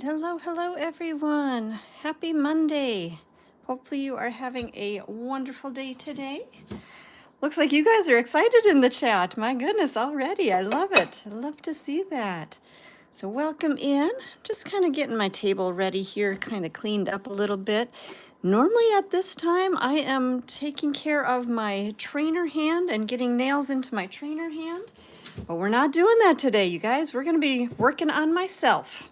Hello everyone. Happy Monday. Hopefully you are having a wonderful day today. Looks like you guys are excited in the chat. My goodness, already. I love it. I love to see that. So welcome in. Just kind of getting my table ready here, kind of cleaned up a little bit. Normally at this time, I am taking care of my trainer hand and getting nails into my trainer hand. But we're not doing that today, you guys. We're going to be working on myself.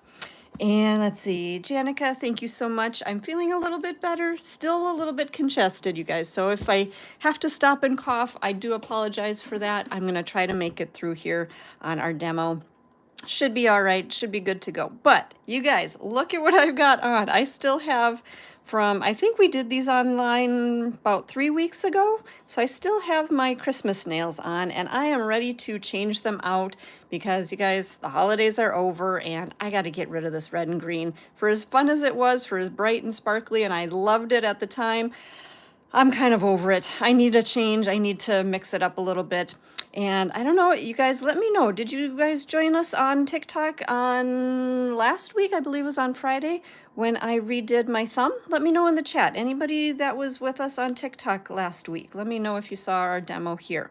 And let's see, Janica, thank you so much. I'm feeling a little bit better, still a little bit congested, you guys. So if I have to stop and cough, I do apologize for that. I'm going to try to make it through here on our demo. Should be all right, should be good to go. But you guys, look at what I've got on. I still have from, I think we did these online about 3 weeks ago. So I still have my Christmas nails on and I am ready to change them out because you guys, the holidays are over and I got to get rid of this red and green. For as fun as it was, for as bright and sparkly, and I loved it at the time, I'm kind of over it. I need a change. I need to mix it up a little bit. And I don't know, you guys, let me know. Did you guys join us on TikTok on last week? I believe it was on Friday when I redid my thumb. Let me know in the chat. Anybody that was with us on TikTok last week, let me know if you saw our demo here.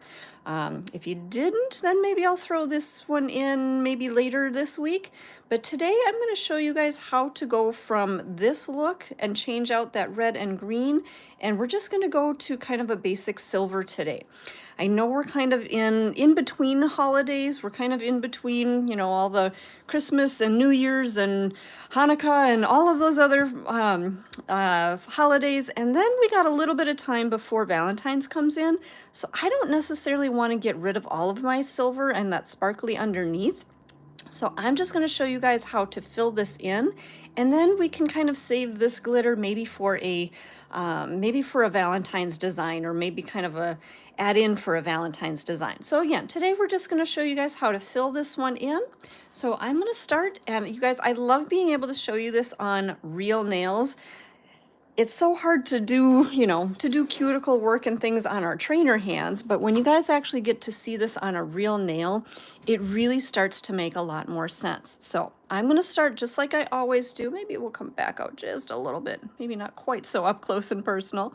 If you didn't, then maybe I'll throw this one in maybe later this week. But today I'm going to show you guys how to go from this look and change out that red and green. And we're just going to go to kind of a basic silver today. I know we're kind of in between holidays. We're kind of in between, you know, all the Christmas and New Year's and Hanukkah and all of those other holidays. And then we got a little bit of time before Valentine's comes in. So I don't necessarily want to get rid of all of my silver and that sparkly underneath. So I'm just going to show you guys how to fill this in, and then we can kind of save this glitter maybe for a Valentine's design, or maybe kind of a add-in for a Valentine's design. So again, today we're just going to show you guys how to fill this one in. So I'm going to start, and you guys, I love being able to show you this on real nails. It's so hard to do, you know, to do cuticle work and things on our trainer hands, but when you guys actually get to see this on a real nail, it really starts to make a lot more sense. So I'm going to start just like I always do. Maybe we'll come back out just a little bit, maybe not quite so up close and personal,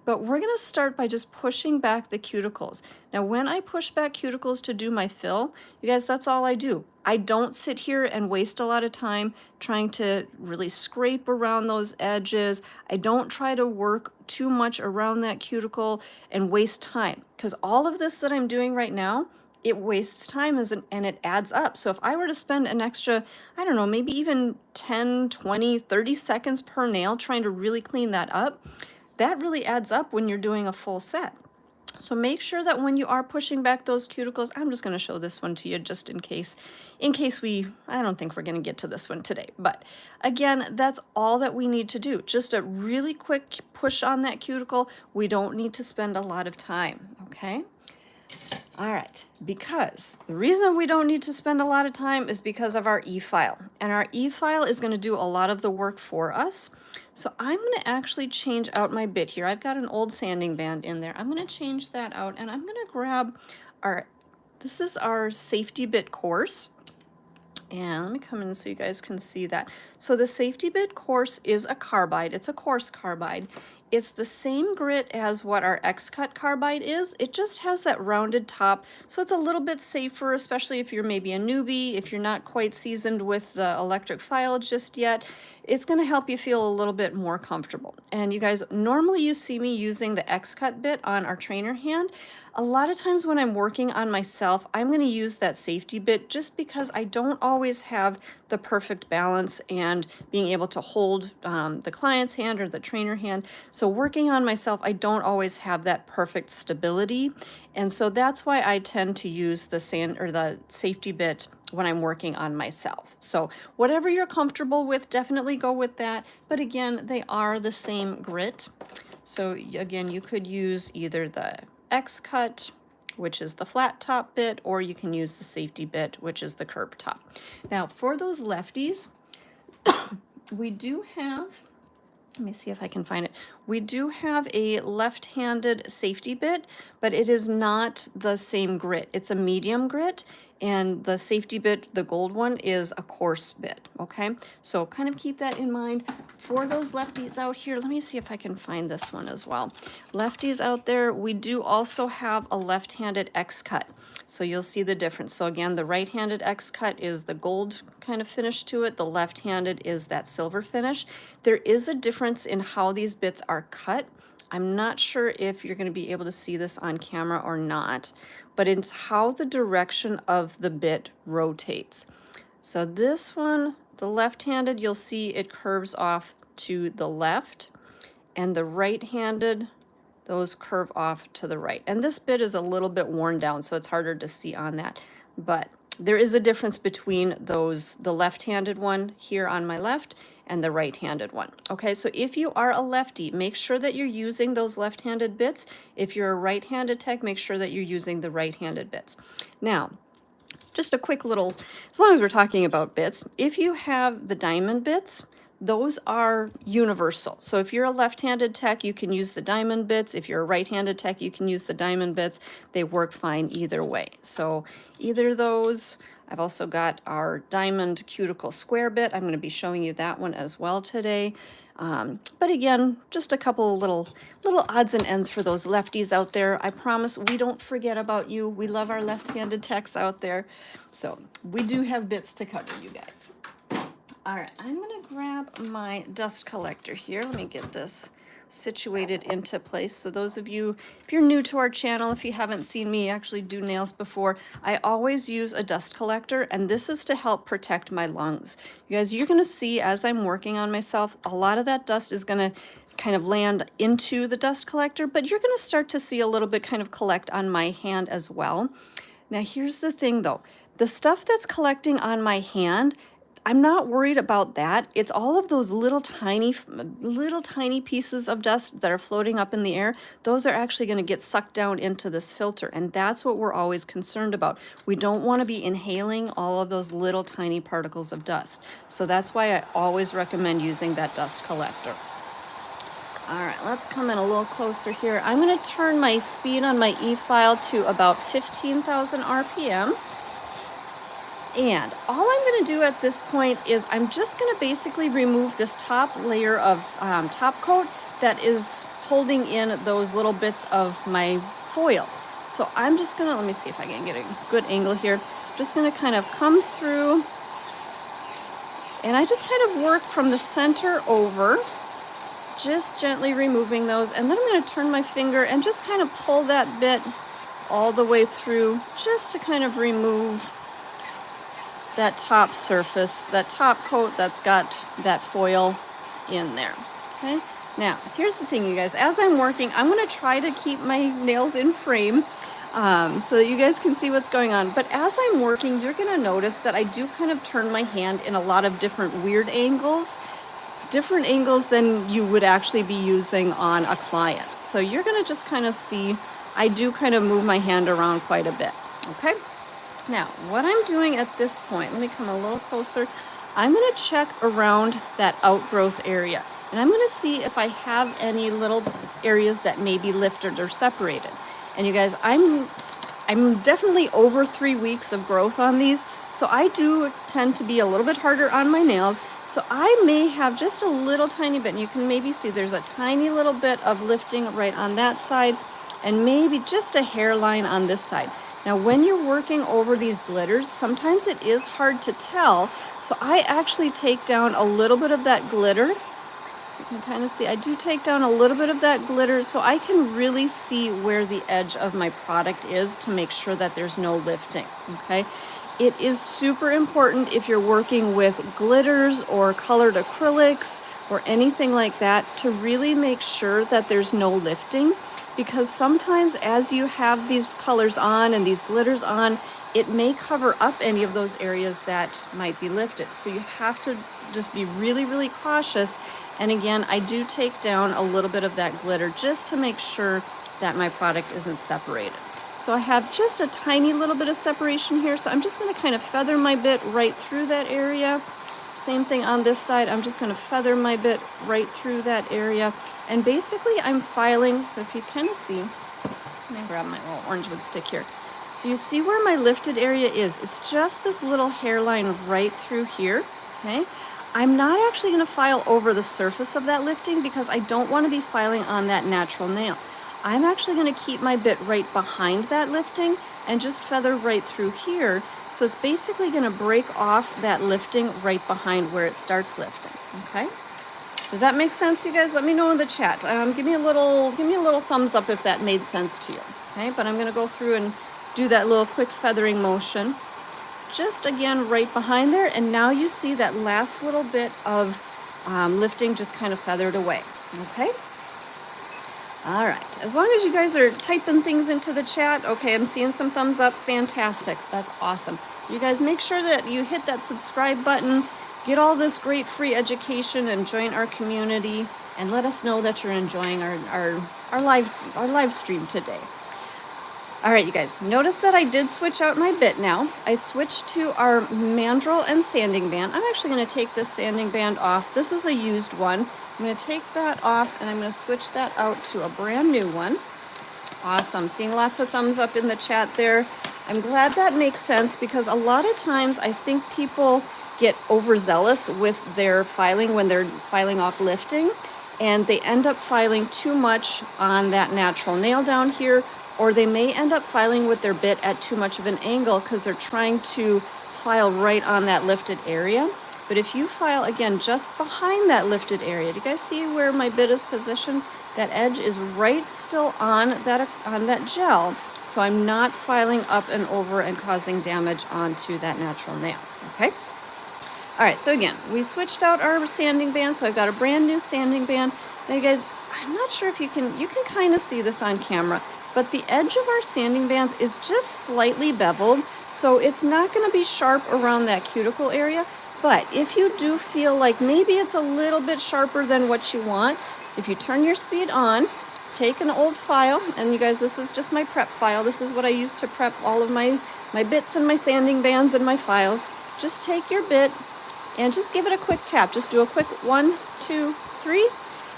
but we're going to start by just pushing back the cuticles. Now, when I push back cuticles to do my fill, you guys, that's all I do. I don't sit here and waste a lot of time trying to really scrape around those edges. I don't try to work too much around that cuticle and waste time, because all of this that I'm doing right now, it wastes time and it adds up. So if I were to spend an extra, I don't know, maybe even 10, 20, 30 seconds per nail trying to really clean that up, that really adds up when you're doing a full set. So make sure that when you are pushing back those cuticles, I'm just going to show this one to you just in case I don't think we're going to get to this one today. But again, that's all that we need to do. Just a really quick push on that cuticle. We don't need to spend a lot of time, okay? All right, because the reason that we don't need to spend a lot of time is because of our e-file. And our e-file is going to do a lot of the work for us. So I'm going to actually change out my bit here. I've got an old sanding band in there. I'm going to change that out, and I'm going to grab this is our safety bit coarse. And let me come in so you guys can see that. So the safety bit coarse is a carbide. It's a coarse carbide. It's the same grit as what our X-Cut carbide is. It just has that rounded top, so it's a little bit safer, especially if you're maybe a newbie, if you're not quite seasoned with the electric file just yet. It's going to help you feel a little bit more comfortable. And you guys, normally you see me using the X-Cut bit on our trainer hand. A lot of times when I'm working on myself, I'm going to use that safety bit just because I don't always have the perfect balance and being able to hold the client's hand or the trainer hand. So working on myself, I don't always have that perfect stability. And so that's why I tend to use the safety bit when I'm working on myself. So whatever you're comfortable with, definitely go with that. But again, they are the same grit. So again, you could use either the X-Cut, which is the flat top bit, or you can use the safety bit, which is the curved top. Now for those lefties, we do have, let me see if I can find it. We do have a left-handed safety bit, but it is not the same grit. It's a medium grit, and the safety bit, the gold one, is a coarse bit, okay? So kind of keep that in mind. For those lefties out here, let me see if I can find this one as well. Lefties out there, we do also have a left-handed X-cut. So you'll see the difference. So again, the right-handed X-cut is the gold kind of finish to it. The left-handed is that silver finish. There is a difference in how these bits are cut. I'm not sure if you're going to be able to see this on camera or not, but it's how the direction of the bit rotates. So this one, the left-handed, you'll see it curves off to the left, and the right-handed, those curve off to the right. And this bit is a little bit worn down, so it's harder to see on that. But there is a difference between those, the left-handed one here on my left and the right-handed one. Okay, so if you are a lefty, make sure that you're using those left-handed bits. If you're a right-handed tech, make sure that you're using the right-handed bits. Now, just a quick little, as long as we're talking about bits, if you have the diamond bits, those are universal. So if you're a left-handed tech, you can use the diamond bits. If you're a right-handed tech, you can use the diamond bits. They work fine either way. So either of those. I've also got our diamond cuticle square bit. I'm going to be showing you that one as well today. But again, just a couple of little odds and ends for those lefties out there. I promise we don't forget about you. We love our left-handed techs out there. So we do have bits to cover, you guys. All right, I'm going to grab my dust collector here. Let me get this situated into place. So those of you, if you're new to our channel, if you haven't seen me actually do nails before, I always use a dust collector, and this is to help protect my lungs. You guys, you're going to see as I'm working on myself, a lot of that dust is going to kind of land into the dust collector, but you're going to start to see a little bit kind of collect on my hand as well. Now here's the thing though, the stuff that's collecting on my hand, I'm not worried about that. It's all of those little tiny pieces of dust that are floating up in the air. Those are actually going to get sucked down into this filter, and that's what we're always concerned about. We don't want to be inhaling all of those little tiny particles of dust. So that's why I always recommend using that dust collector. All right, let's come in a little closer here. I'm going to turn my speed on my E-file to about 15,000 RPMs. And all I'm going to do at this point is I'm just going to basically remove this top layer of top coat that is holding in those little bits of my foil. So I'm just going to, let me see if I can get a good angle here. Just going to kind of come through, and I just kind of work from the center over, just gently removing those. And then I'm going to turn my finger and just kind of pull that bit all the way through, just to kind of remove that top surface, that top coat that's got that foil in there. Okay, now here's the thing, you guys, as I'm working, I'm going to try to keep my nails in frame so that you guys can see what's going on. But as I'm working, you're going to notice that I do kind of turn my hand in a lot of different weird angles, different angles than you would actually be using on a client. So you're going to just kind of see, I do kind of move my hand around quite a bit. Okay. Now, what I'm doing at this point, let me come a little closer. I'm going to check around that outgrowth area, and I'm going to see if I have any little areas that may be lifted or separated. And you guys, I'm definitely over 3 weeks of growth on these, so I do tend to be a little bit harder on my nails. So I may have just a little tiny bit, and you can maybe see there's a tiny little bit of lifting right on that side, and maybe just a hairline on this side. Now, when you're working over these glitters, sometimes it is hard to tell. So I actually take down a little bit of that glitter. So you can kind of see, I do take down a little bit of that glitter so I can really see where the edge of my product is to make sure that there's no lifting, okay? It is super important if you're working with glitters or colored acrylics or anything like that to really make sure that there's no lifting. Because sometimes as you have these colors on and these glitters on, it may cover up any of those areas that might be lifted. So you have to just be really, really cautious. And again, I do take down a little bit of that glitter just to make sure that my product isn't separated. So I have just a tiny little bit of separation here. So I'm just going to kind of feather my bit right through that area. Same thing on this side. I'm just going to feather my bit right through that area. And basically I'm filing, so if you kind of see, let me grab my little orange wood stick here. So you see where my lifted area is? It's just this little hairline right through here, okay? I'm not actually gonna file over the surface of that lifting because I don't wanna be filing on that natural nail. I'm actually gonna keep my bit right behind that lifting and just feather right through here. So it's basically gonna break off that lifting right behind where it starts lifting, okay? Does that make sense, you guys? Let me know in the chat. Give me a little thumbs up if that made sense to you, okay? But I'm gonna go through and do that little quick feathering motion, just again right behind there, and now you see that last little bit of lifting just kind of feathered away, okay? All right, as long as you guys are typing things into the chat, okay, I'm seeing some thumbs up, fantastic, that's awesome. You guys make sure that you hit that subscribe button, get all this great free education and join our community, and let us know that you're enjoying our live stream today. All right, you guys, notice that I did switch out my bit now. I switched to our Mandrel and sanding band. I'm actually gonna take this sanding band off. This is a used one. I'm gonna take that off and I'm gonna switch that out to a brand new one. Awesome, seeing lots of thumbs up in the chat there. I'm glad that makes sense because a lot of times I think people get overzealous with their filing when they're filing off lifting, and they end up filing too much on that natural nail down here, or they may end up filing with their bit at too much of an angle because they're trying to file right on that lifted area. But if you file, again, just behind that lifted area, do you guys see where my bit is positioned? That edge is right still on that gel, so I'm not filing up and over and causing damage onto that natural nail, okay? All right, so again, we switched out our sanding band, so I've got a brand new sanding band. Now you guys, I'm not sure if you can kind of see this on camera, but the edge of our sanding bands is just slightly beveled, so it's not gonna be sharp around that cuticle area. But if you do feel like maybe it's a little bit sharper than what you want, if you turn your speed on, take an old file, and you guys, this is just my prep file. This is what I use to prep all of my bits and my sanding bands and my files. Just take your bit and just give it a quick tap. Just do a quick 1, 2, 3,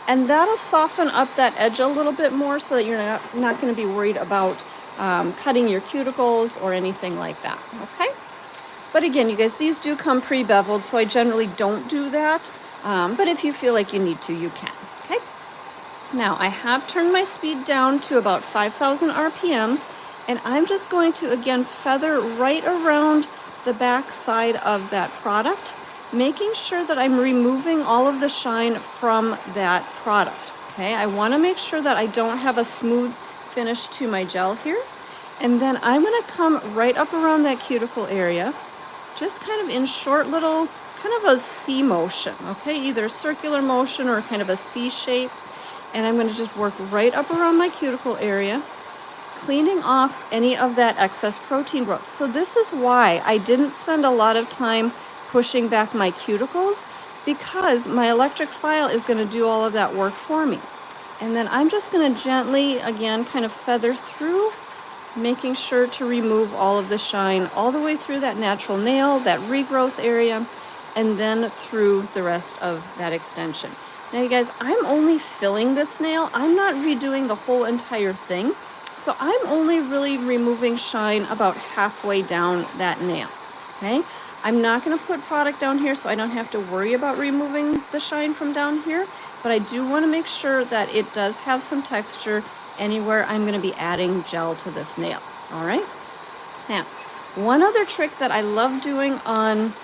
and that'll soften up that edge a little bit more so that you're not going to be worried about cutting your cuticles or anything like that, okay? But again, you guys, these do come pre-beveled, so I generally don't do that, but if you feel like you need to, you can, okay? Now, I have turned my speed down to about 5,000 RPMs, and I'm just going to, again, feather right around the back side of that product, making sure that I'm removing all of the shine from that product, okay? I wanna make sure that I don't have a smooth finish to my gel here. And then I'm gonna come right up around that cuticle area, just kind of in short little, kind of a C motion, okay? Either a circular motion or kind of a C shape. And I'm gonna just work right up around my cuticle area, cleaning off any of that excess protein growth. So this is why I didn't spend a lot of time pushing back my cuticles, because my electric file is going to do all of that work for me. And then I'm just going to gently, again, kind of feather through, making sure to remove all of the shine all the way through that natural nail, that regrowth area, and then through the rest of that extension. Now you guys, I'm only filling this nail. I'm not redoing the whole entire thing. So I'm only really removing shine about halfway down that nail, okay? I'm not going to put product down here, so I don't have to worry about removing the shine from down here, but I do want to make sure that it does have some texture anywhere I'm going to be adding gel to this nail, all right? Now, one other trick that I love doing on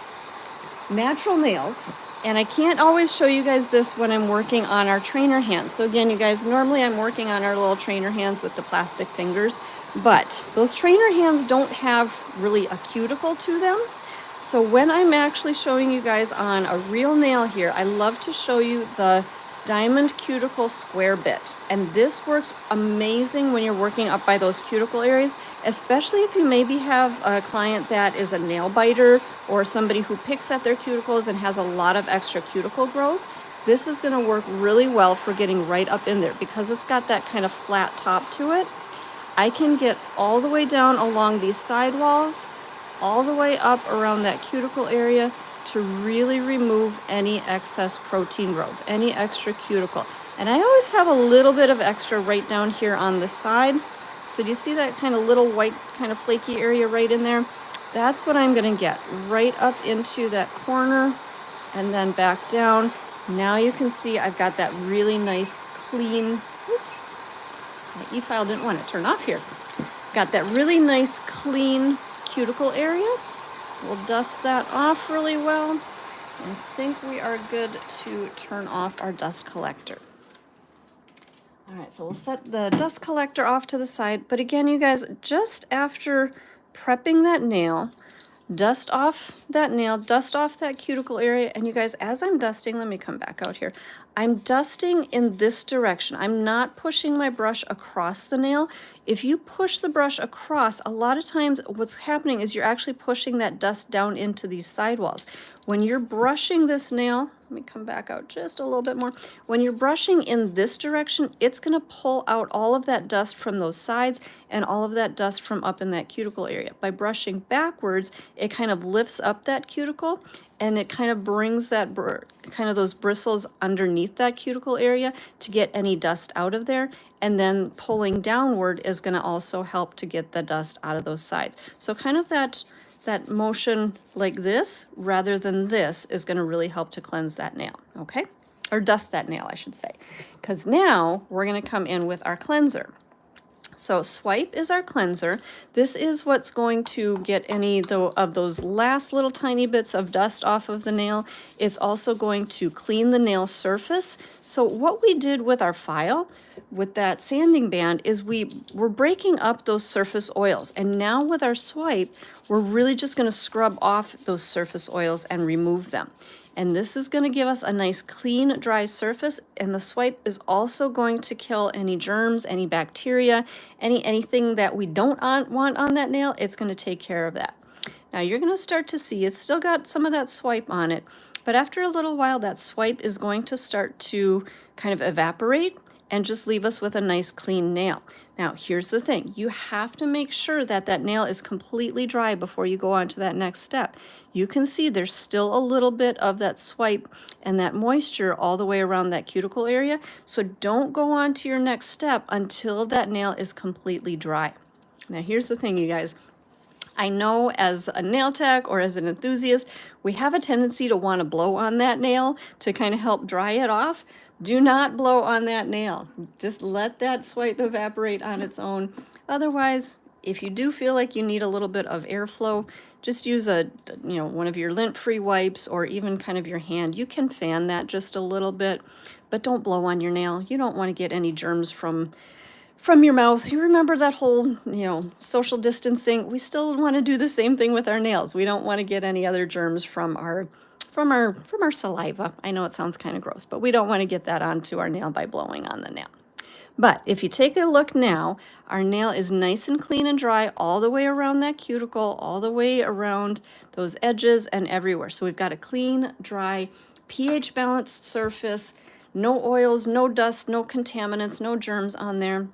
natural nails, and I can't always show you guys this when I'm working on our trainer hands. So again, you guys, normally I'm working on our little trainer hands with the plastic fingers, but those trainer hands don't have really a cuticle to them. So when I'm actually showing you guys on a real nail here, I love to show you the diamond cuticle square bit. And this works amazing when you're working up by those cuticle areas, especially if you maybe have a client that is a nail biter or somebody who picks at their cuticles and has a lot of extra cuticle growth. This is going to work really well for getting right up in there because it's got that kind of flat top to it. I can get all the way down along these side walls, all the way up around that cuticle area to really remove any excess protein growth, any extra cuticle. And I always have a little bit of extra right down here on the side, So do you see that kind of little white kind of flaky area right in there? That's what I'm going to get right up into that corner and then back down. Now you can see I've got that really nice clean, oops, my e-file didn't want to turn off here. Got that really nice clean cuticle area. We'll dust that off really well. I think we are good to turn off our dust collector. All right, so we'll set the dust collector off to the side. But again, you guys, just after prepping that nail, dust off that nail, dust off that cuticle area. And you guys, as I'm dusting, let me come back out here. I'm dusting in this direction. I'm not pushing my brush across the nail. If you push the brush across, a lot of times what's happening is you're actually pushing that dust down into these sidewalls. When you're brushing this nail, let me come back out just a little bit more. When you're brushing in this direction, it's gonna pull out all of that dust from those sides and all of that dust from up in that cuticle area. By brushing backwards, it kind of lifts up that cuticle and it kind of brings that kind of those bristles underneath that cuticle area to get any dust out of there. And then pulling downward is going to also help to get the dust out of those sides. So kind of that motion like this rather than this is going to really help to cleanse that nail, okay? Or dust that nail, I should say. Because now we're going to come in with our cleanser. So swipe is our cleanser. This is what's going to get any of those last little tiny bits of dust off of the nail. It's also going to clean the nail surface. So what we did with our file, with that sanding band, is we're breaking up those surface oils. And now with our swipe, we're really just going to scrub off those surface oils and remove them. And this is going to give us a nice clean, dry surface. And the swipe is also going to kill any germs, any bacteria, anything that we don't want on that nail. It's going to take care of that. Now you're going to start to see it's still got some of that swipe on it. But after a little while, that swipe is going to start to kind of evaporate and just leave us with a nice clean nail. Now, here's the thing. You have to make sure that that nail is completely dry before you go on to that next step. You can see there's still a little bit of that swipe and that moisture all the way around that cuticle area. So don't go on to your next step until that nail is completely dry. Now, here's the thing, you guys. I know as a nail tech or as an enthusiast, we have a tendency to want to blow on that nail to kind of help dry it off. Do not blow on that nail. Just let that swipe evaporate on its own. Otherwise, if you do feel like you need a little bit of airflow, just use one of your lint-free wipes or even kind of your hand. You can fan that just a little bit, but don't blow on your nail. You don't want to get any germs from your mouth. You remember that whole, social distancing. We still want to do the same thing with our nails. We don't want to get any other germs from our saliva. I know it sounds kind of gross, but we don't want to get that onto our nail by blowing on the nail. But if you take a look now, our nail is nice and clean and dry all the way around that cuticle, all the way around those edges and everywhere. So we've got a clean, dry, pH balanced surface, no oils, no dust, no contaminants, no germs on there.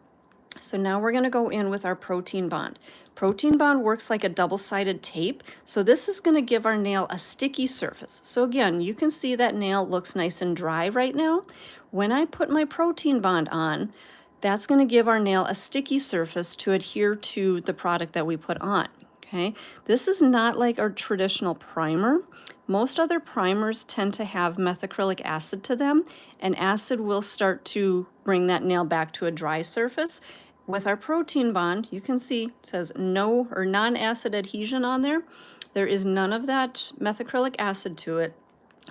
So now we're going to go in with our protein bond. Protein bond works like a double-sided tape. So this is going to give our nail a sticky surface. So again, you can see that nail looks nice and dry right now. When I put my protein bond on, that's going to give our nail a sticky surface to adhere to the product that we put on. Okay, this is not like our traditional primer. Most other primers tend to have methacrylic acid to them, and acid will start to bring that nail back to a dry surface. With our protein bond, you can see it says no or non-acid adhesion on there. There is none of that methacrylic acid to it.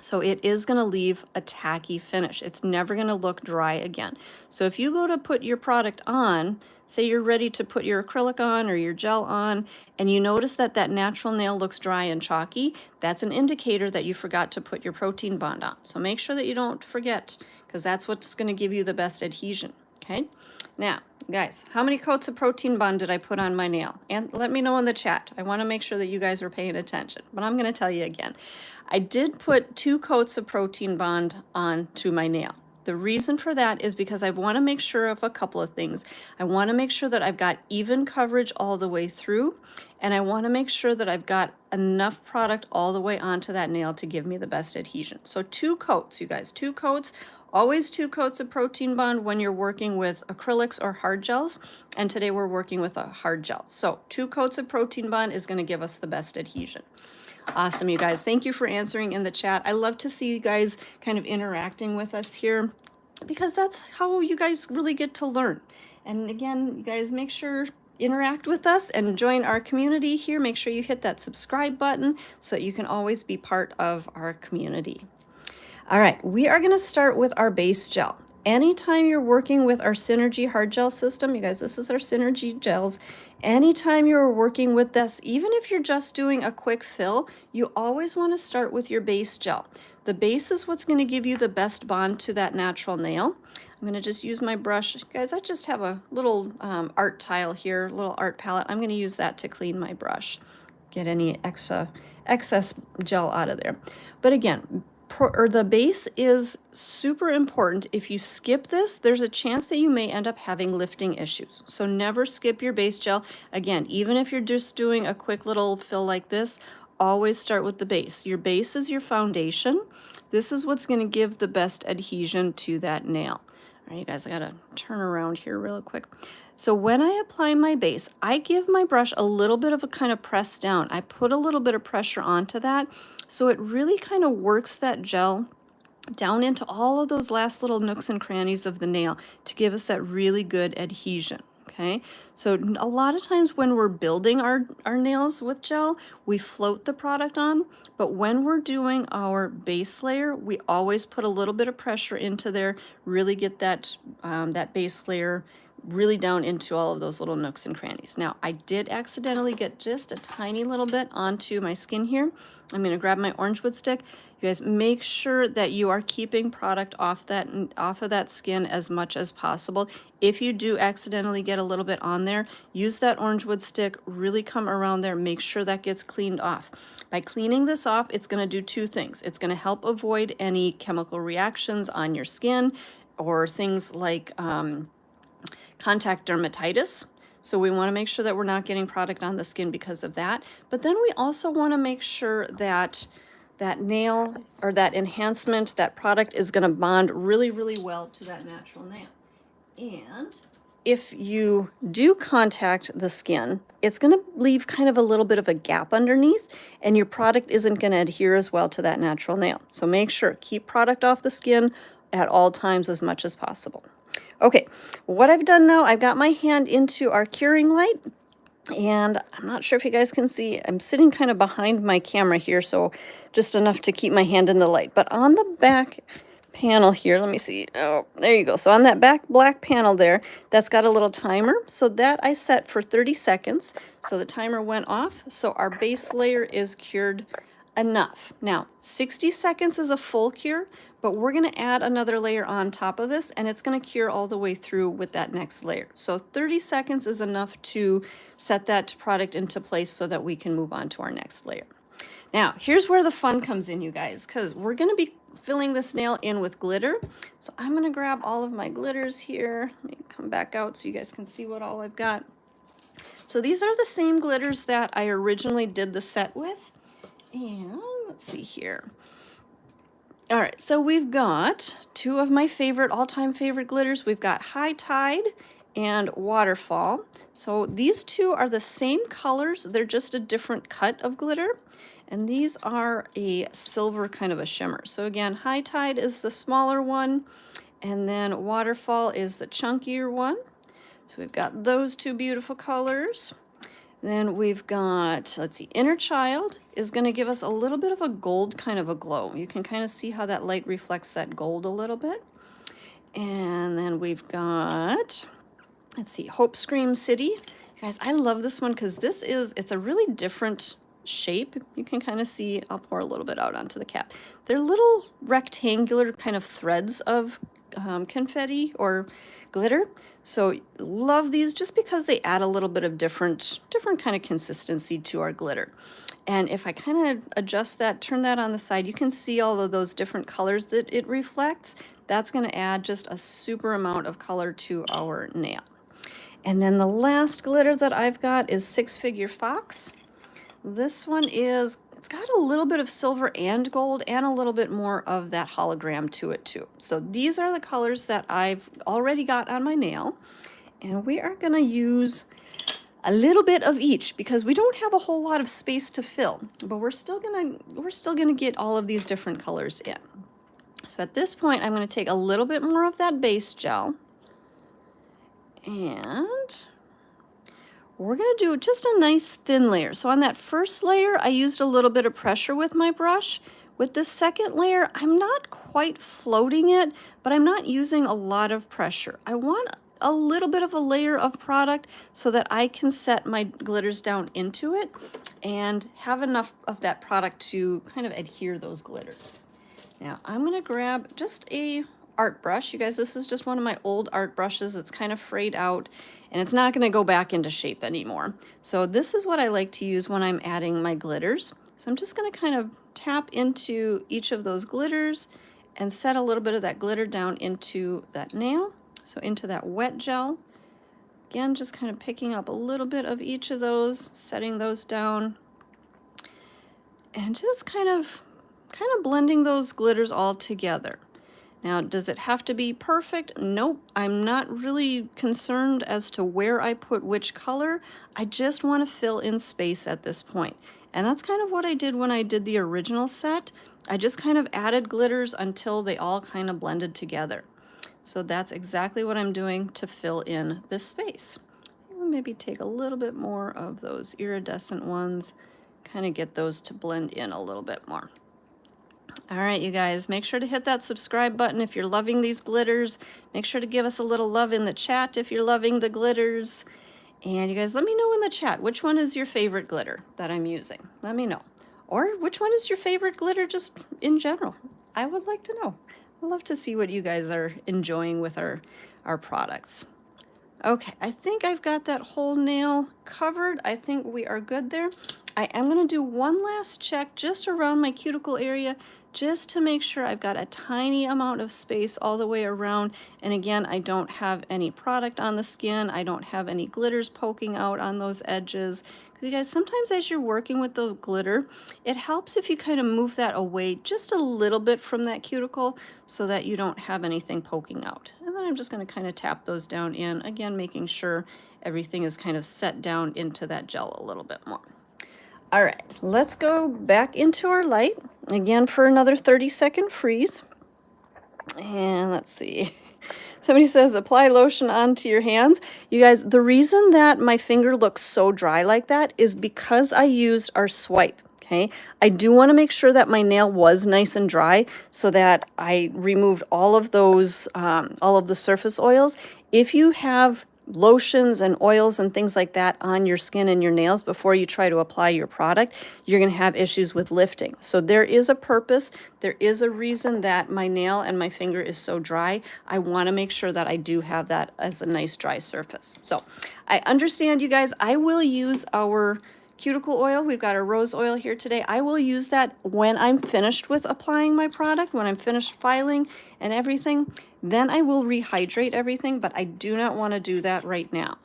So it is going to leave a tacky finish. It's never going to look dry again. So if you go to put your product on, say you're ready to put your acrylic on or your gel on, and you notice that that natural nail looks dry and chalky, that's an indicator that you forgot to put your protein bond on. So make sure that you don't forget, because that's what's going to give you the best adhesion. Okay, now guys, how many coats of protein bond did I put on my nail? And let me know in the chat. I want to make sure that you guys are paying attention, but I'm going to tell you again. I did put 2 coats of protein bond on to my nail. The reason for that is because I want to make sure of a couple of things. I want to make sure that I've got even coverage all the way through, and I want to make sure that I've got enough product all the way onto that nail to give me the best adhesion. So 2 coats, you guys, 2 coats Always 2 coats of protein bond when you're working with acrylics or hard gels, and today we're working with a hard gel. So 2 coats of protein bond is going to give us the best adhesion. Awesome, you guys. Thank you for answering in the chat. I love to see you guys kind of interacting with us here, because that's how you guys really get to learn. And again, you guys make sure interact with us and join our community here. Make sure you hit that subscribe button so that you can always be part of our community. All right, we are going to start with our base gel. Anytime you're working with our Synergy hard gel system, you guys, this is our Synergy gels. Anytime you're working with this, even if you're just doing a quick fill, you always want to start with your base gel. The base is what's going to give you the best bond to that natural nail. I'm going to just use my brush. Guys, I just have a little art tile here, little art palette. I'm going to use that to clean my brush, get any excess gel out of there. But again, the base is super important. If you skip this, there's a chance that you may end up having lifting issues. So never skip your base gel. Again, even if you're just doing a quick little fill like this, always start with the base. Your base is your foundation. This is what's going to give the best adhesion to that nail. All right, you guys, I gotta turn around here real quick. So when I apply my base, I give my brush a little bit of a kind of press down. I put a little bit of pressure onto that, so it really kind of works that gel down into all of those last little nooks and crannies of the nail to give us that really good adhesion. Okay, so a lot of times when we're building our nails with gel, we float the product on, but when we're doing our base layer, we always put a little bit of pressure into there, really get that, that base layer really down into all of those little nooks and crannies. Now, I did accidentally get just a tiny little bit onto my skin here. I'm going to grab my orange wood stick. You guys, make sure that you are keeping product off of that skin as much as possible. If you do accidentally get a little bit on there, use that orange wood stick, really come around there, make sure that gets cleaned off. By cleaning this off, it's going to do 2 things. It's going to help avoid any chemical reactions on your skin or things like contact dermatitis. So we want to make sure that we're not getting product on the skin because of that. But then we also want to make sure that that nail or that enhancement, that product is going to bond really, really well to that natural nail. And if you do contact the skin, it's going to leave kind of a little bit of a gap underneath, and your product isn't going to adhere as well to that natural nail. So make sure, keep product off the skin at all times as much as possible. Okay, what I've done now, I've got my hand into our curing light, and I'm not sure if you guys can see, I'm sitting kind of behind my camera here, so just enough to keep my hand in the light. But on the back panel here, let me see, oh, there you go. So on that back black panel there, that's got a little timer. So that I set for 30 seconds. So the timer went off, so our base layer is cured enough. Now, 60 seconds is a full cure, but we're going to add another layer on top of this, and it's going to cure all the way through with that next layer. So 30 seconds is enough to set that product into place so that we can move on to our next layer. Now, here's where the fun comes in, you guys, because we're going to be filling this nail in with glitter. So I'm going to grab all of my glitters here. Let me come back out so you guys can see what all I've got. So these are the same glitters that I originally did the set with. And let's see here. All right, so we've got 2 of my favorite, all-time favorite glitters. We've got High Tide and Waterfall. So these 2 are the same colors. They're just a different cut of glitter. And these are a silver kind of a shimmer. So again, High Tide is the smaller one, and then Waterfall is the chunkier one. So we've got those 2 beautiful colors. Then we've got, let's see, Inner Child is going to give us a little bit of a gold kind of a glow. You can kind of see how that light reflects that gold a little bit. And then we've got, let's see, Hope Scream City. Guys, I love this one because it's a really different shape. You can kind of see, I'll pour a little bit out onto the cap. They're little rectangular kind of threads of confetti or glitter. So love these just because they add a little bit of different kind of consistency to our glitter. And if I kind of adjust that, turn that on the side, you can see all of those different colors that it reflects. That's going to add just a super amount of color to our nail. And then the last glitter that I've got is Six Figure Fox. This one is it's got a little bit of silver and gold and a little bit more of that hologram to it too. So these are the colors that I've already got on my nail. And we are going to use a little bit of each because we don't have a whole lot of space to fill, but we're still gonna get all of these different colors in. So at this point, I'm going to take a little bit more of that base gel, and we're going to do just a nice thin layer. So on that first layer, I used a little bit of pressure with my brush. With this second layer, I'm not quite floating it, but I'm not using a lot of pressure. I want a little bit of a layer of product so that I can set my glitters down into it and have enough of that product to kind of adhere those glitters. Now I'm going to grab just a art brush. You guys, this is just one of my old art brushes. It's kind of frayed out and it's not going to go back into shape anymore. So this is what I like to use when I'm adding my glitters. So I'm just going to kind of tap into each of those glitters and set a little bit of that glitter down into that nail. So into that wet gel. Again, just kind of picking up a little bit of each of those, setting those down, and just kind of blending those glitters all together. Now, does it have to be perfect? Nope, I'm not really concerned as to where I put which color. I just want to fill in space at this point. And that's kind of what I did when I did the original set. I just kind of added glitters until they all kind of blended together. So that's exactly what I'm doing to fill in this space. We'll maybe take a little bit more of those iridescent ones, kind of get those to blend in a little bit more. All right, you guys, make sure to hit that subscribe button if you're loving these glitters. Make sure to give us a little love in the chat if you're loving the glitters. And you guys, let me know in the chat, which one is your favorite glitter that I'm using? Let me know. Or which one is your favorite glitter just in general? I would like to know. I love to see what you guys are enjoying with our products. Okay, I think I've got that whole nail covered. I think we are good there. I am going to do one last check just around my cuticle area just to make sure I've got a tiny amount of space all the way around. And again, I don't have any product on the skin. I don't have any glitters poking out on those edges. Because you guys, sometimes as you're working with the glitter, it helps if you kind of move that away just a little bit from that cuticle so that you don't have anything poking out. And then I'm just going to kind of tap those down in, again, making sure everything is kind of set down into that gel a little bit more. All right, let's go back into our light again for another 30-second freeze. And let's see. Somebody says apply lotion onto your hands. You guys, the reason that my finger looks so dry like that is because I used our swipe. Okay, I do want to make sure that my nail was nice and dry so that I removed all of those, all of the surface oils. If you have lotions and oils and things like that on your skin and your nails before you try to apply your product, you're going to have issues with lifting. So there is a purpose. There is a reason that my nail and my finger is so dry. I want to make sure that I do have that as a nice dry surface. So I understand, you guys. I will use our cuticle oil. We've got our rose oil here today. I will use that when I'm finished with applying my product, when I'm finished filing and everything. Then I will rehydrate everything, but I do not want to do that right now.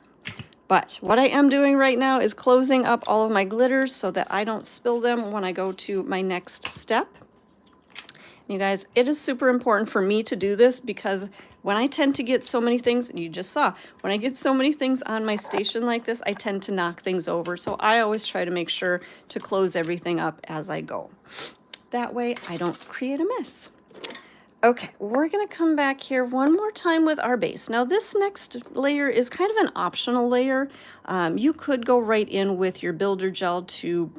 But what I am doing right now is closing up all of my glitters so that I don't spill them when I go to my next step. You guys, it is super important for me to do this because when I tend to get so many things, and you just saw, when I get so many things on my station like this, I tend to knock things over. So I always try to make sure to close everything up as I go. That way I don't create a mess. Okay, we're going to come back here one more time with our base. Now this next layer is kind of an optional layer. You could go right in with your builder gel to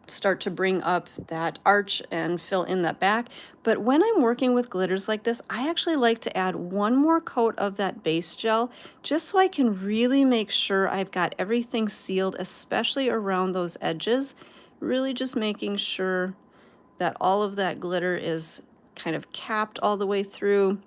start to bring up that arch and fill in that back. But when I'm working with glitters like this, I actually like to add one more coat of that base gel just so I can really make sure I've got everything sealed, especially around those edges. Really just making sure that all of that glitter is kind of capped all the way through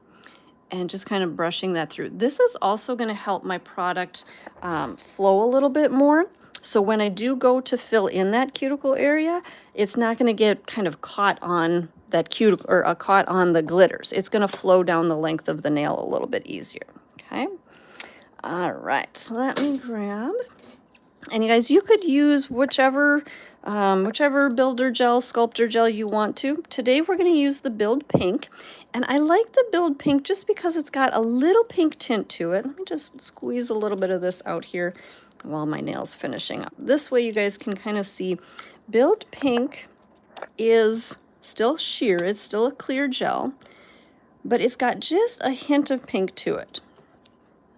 and just kind of brushing that through. This is also going to help my product flow a little bit more. So when I do go to fill in that cuticle area, it's not going to get kind of caught on that cuticle or caught on the glitters. It's going to flow down the length of the nail a little bit easier. Okay. All right. Let me grab. And you guys, you could use whichever whichever builder gel, sculptor gel you want to. Today we're going to use the Build Pink. And I like the Build Pink just because it's got a little pink tint to it. Let me just squeeze a little bit of this out here while my nail's finishing up. This way you guys can kind of see Build Pink is still sheer. It's still a clear gel, but it's got just a hint of pink to it.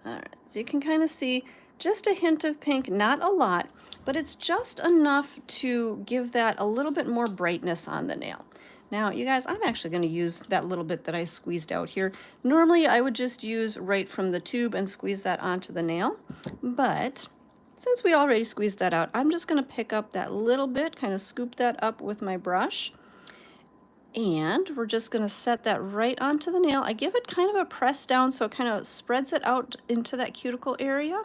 All right, so you can kind of see just a hint of pink, not a lot, but it's just enough to give that a little bit more brightness on the nail. Now, you guys, I'm actually going to use that little bit that I squeezed out here. Normally, I would just use right from the tube and squeeze that onto the nail, but since we already squeezed that out, I'm just going to pick up that little bit, kind of scoop that up with my brush, and we're just going to set that right onto the nail. I give it kind of a press down so it kind of spreads it out into that cuticle area.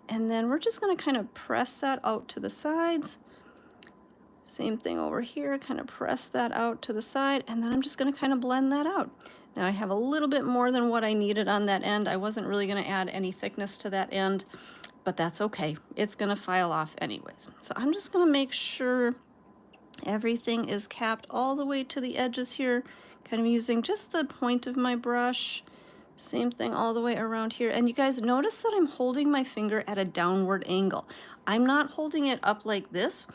And then we're just going to kind of press that out to the sides. Same thing over here, kind of press that out to the side, and then I'm just going to kind of blend that out. Now I have a little bit more than what I needed on that end. I wasn't really going to add any thickness to that end, but that's okay. It's going to file off anyways. So I'm just going to make sure everything is capped all the way to the edges here, kind of using just the point of my brush. Same thing all the way around here. And you guys notice that I'm holding my finger at a downward angle. I'm not holding it up like this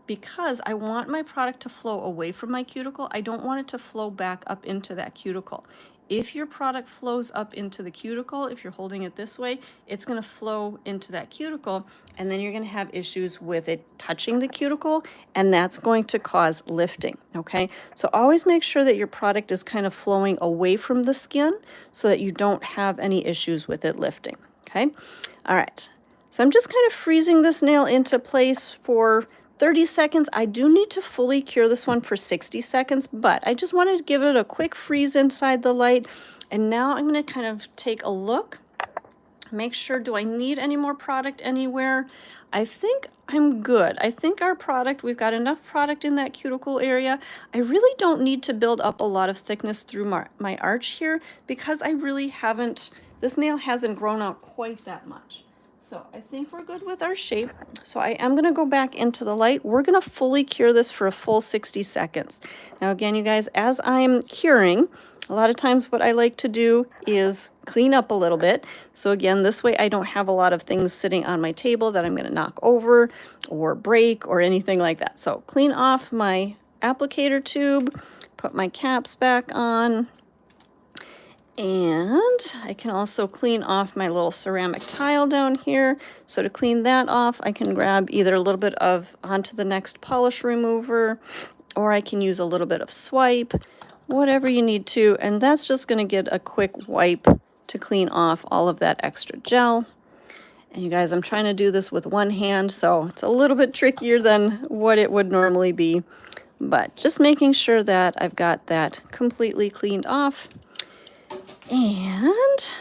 because I want my product to flow away from my cuticle. I don't want it to flow back up into that cuticle. If your product flows up into the cuticle, if you're holding it this way, it's going to flow into that cuticle, and then you're going to have issues with it touching the cuticle, and that's going to cause lifting, okay? So always make sure that your product is kind of flowing away from the skin so that you don't have any issues with it lifting, okay? All right, so I'm just kind of freezing this nail into place for 30 seconds. I do need to fully cure this one for 60 seconds, but I just wanted to give it a quick freeze inside the light. And now I'm going to kind of take a look, make sure, do I need any more product anywhere? I think I'm good. I think our product, we've got enough product in that cuticle area. I really don't need to build up a lot of thickness through my arch here because I really haven't, this nail hasn't grown out quite that much. So I think we're good with our shape. So I am going to go back into the light. We're going to fully cure this for a full 60 seconds. Now again, you guys, as I'm curing, a lot of times what I like to do is clean up a little bit. So again, this way I don't have a lot of things sitting on my table that I'm going to knock over or break or anything like that. So clean off my applicator tube, put my caps back on. And I can also clean off my little ceramic tile down here. So to clean that off, I can grab either a little bit of onto the next polish remover, or I can use a little bit of swipe, whatever you need to. And that's just going to get a quick wipe to clean off all of that extra gel. And you guys, I'm trying to do this with one hand, so it's a little bit trickier than what it would normally be. But just making sure that I've got that completely cleaned off. And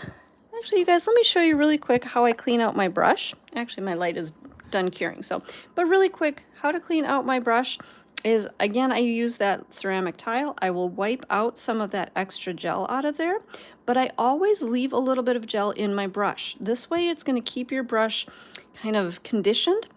actually, you guys, let me show you really quick how I clean out my brush. Actually, my light is done curing, so, but really quick, how to clean out my brush is, again, I use that ceramic tile. I will wipe out some of that extra gel out of there, but I always leave a little bit of gel in my brush. This way, it's going to keep your brush kind of conditioned,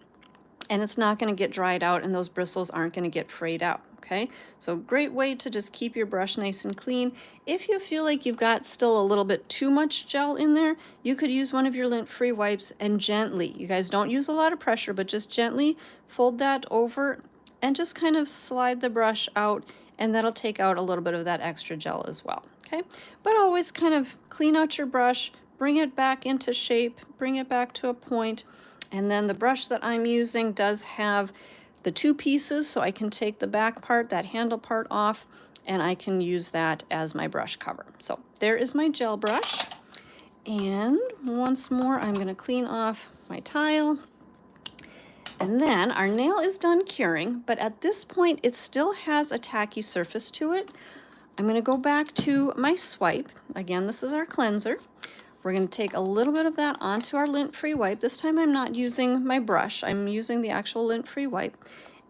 and it's not going to get dried out, and those bristles aren't going to get frayed out. Okay, so great way to just keep your brush nice and clean. If you feel like you've got still a little bit too much gel in there, you could use one of your lint-free wipes and gently, you guys don't use a lot of pressure, but just gently fold that over and just kind of slide the brush out, and that'll take out a little bit of that extra gel as well. Okay, but always kind of clean out your brush, bring it back into shape, bring it back to a point, and then the brush that I'm using does have the two pieces, so I can take the back part, that handle part off, and I can use that as my brush cover. So there is my gel brush. And once more, I'm going to clean off my tile. And then our nail is done curing, but at this point, it still has a tacky surface to it. I'm going to go back to my swipe. Again, this is our cleanser. We're going to take a little bit of that onto our lint-free wipe. This time I'm not using my brush. I'm using the actual lint-free wipe.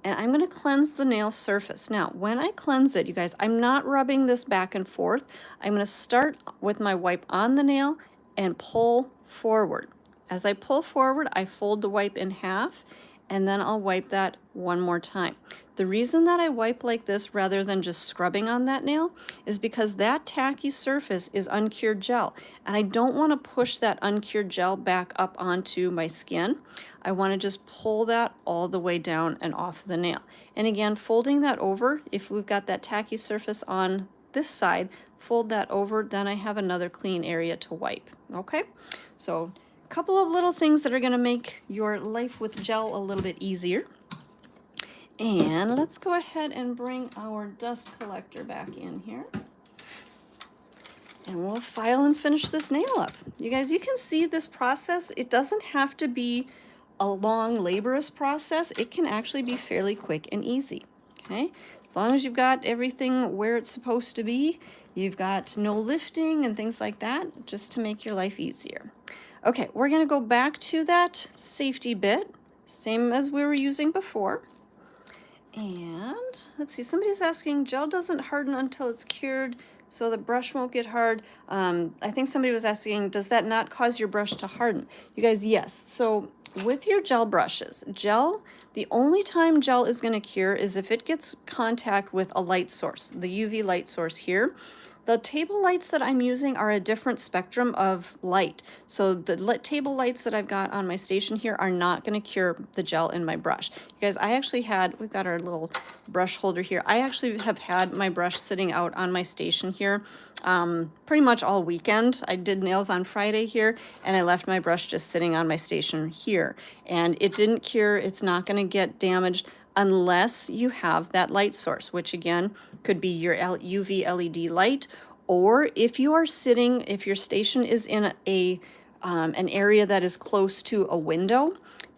And I'm going to cleanse the nail surface. Now, when I cleanse it, you guys, I'm not rubbing this back and forth. I'm going to start with my wipe on the nail and pull forward. As I pull forward, I fold the wipe in half, and then I'll wipe that one more time. The reason that I wipe like this rather than just scrubbing on that nail is because that tacky surface is uncured gel, and I don't want to push that uncured gel back up onto my skin. I want to just pull that all the way down and off the nail. And again, folding that over, if we've got that tacky surface on this side, fold that over, then I have another clean area to wipe. Okay, so a couple of little things that are going to make your life with gel a little bit easier. And let's go ahead and bring our dust collector back in here. And we'll file and finish this nail up. You guys, you can see this process. It doesn't have to be a long, laborious process. It can actually be fairly quick and easy. Okay, as long as you've got everything where it's supposed to be, you've got no lifting and things like that, just to make your life easier. Okay, we're going to go back to that safety bit, same as we were using before. And let's see, somebody's asking, gel doesn't harden until it's cured, so the brush won't get hard. I think somebody was asking, does that not cause your brush to harden? You guys, yes. So with your gel brushes, the only time gel is going to cure is if it gets contact with a light source, the UV light source here. The table lights that I'm using are a different spectrum of light. So the table lights that I've got on my station here are not going to cure the gel in my brush. You guys, we've got our little brush holder here. I actually have had my brush sitting out on my station here pretty much all weekend. I did nails on Friday here, and I left my brush just sitting on my station here. And it didn't cure. It's not going to get damaged unless you have that light source, which again could be your UV LED light, or if your station is in an area that is close to a window,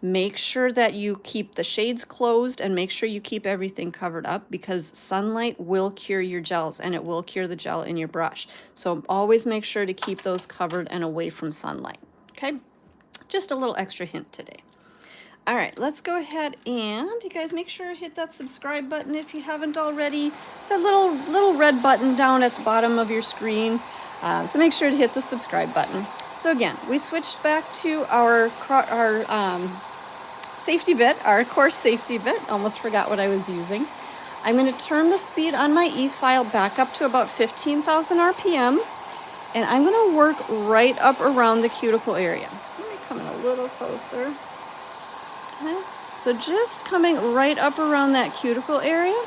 make sure that you keep the shades closed and make sure you keep everything covered up, because sunlight will cure your gels and it will cure the gel in your brush. So always make sure to keep those covered and away from sunlight. Okay, just a little extra hint today. All right, let's go ahead and you guys make sure to hit that subscribe button if you haven't already. It's that little red button down at the bottom of your screen. So make sure to hit the subscribe button. So again, we switched back to our safety bit, our Coarse safety bit. Almost forgot what I was using. I'm going to turn the speed on my E-file back up to about 15,000 RPMs, and I'm going to work right up around the cuticle area. So let me come in a little closer. Okay. So just coming right up around that cuticle area.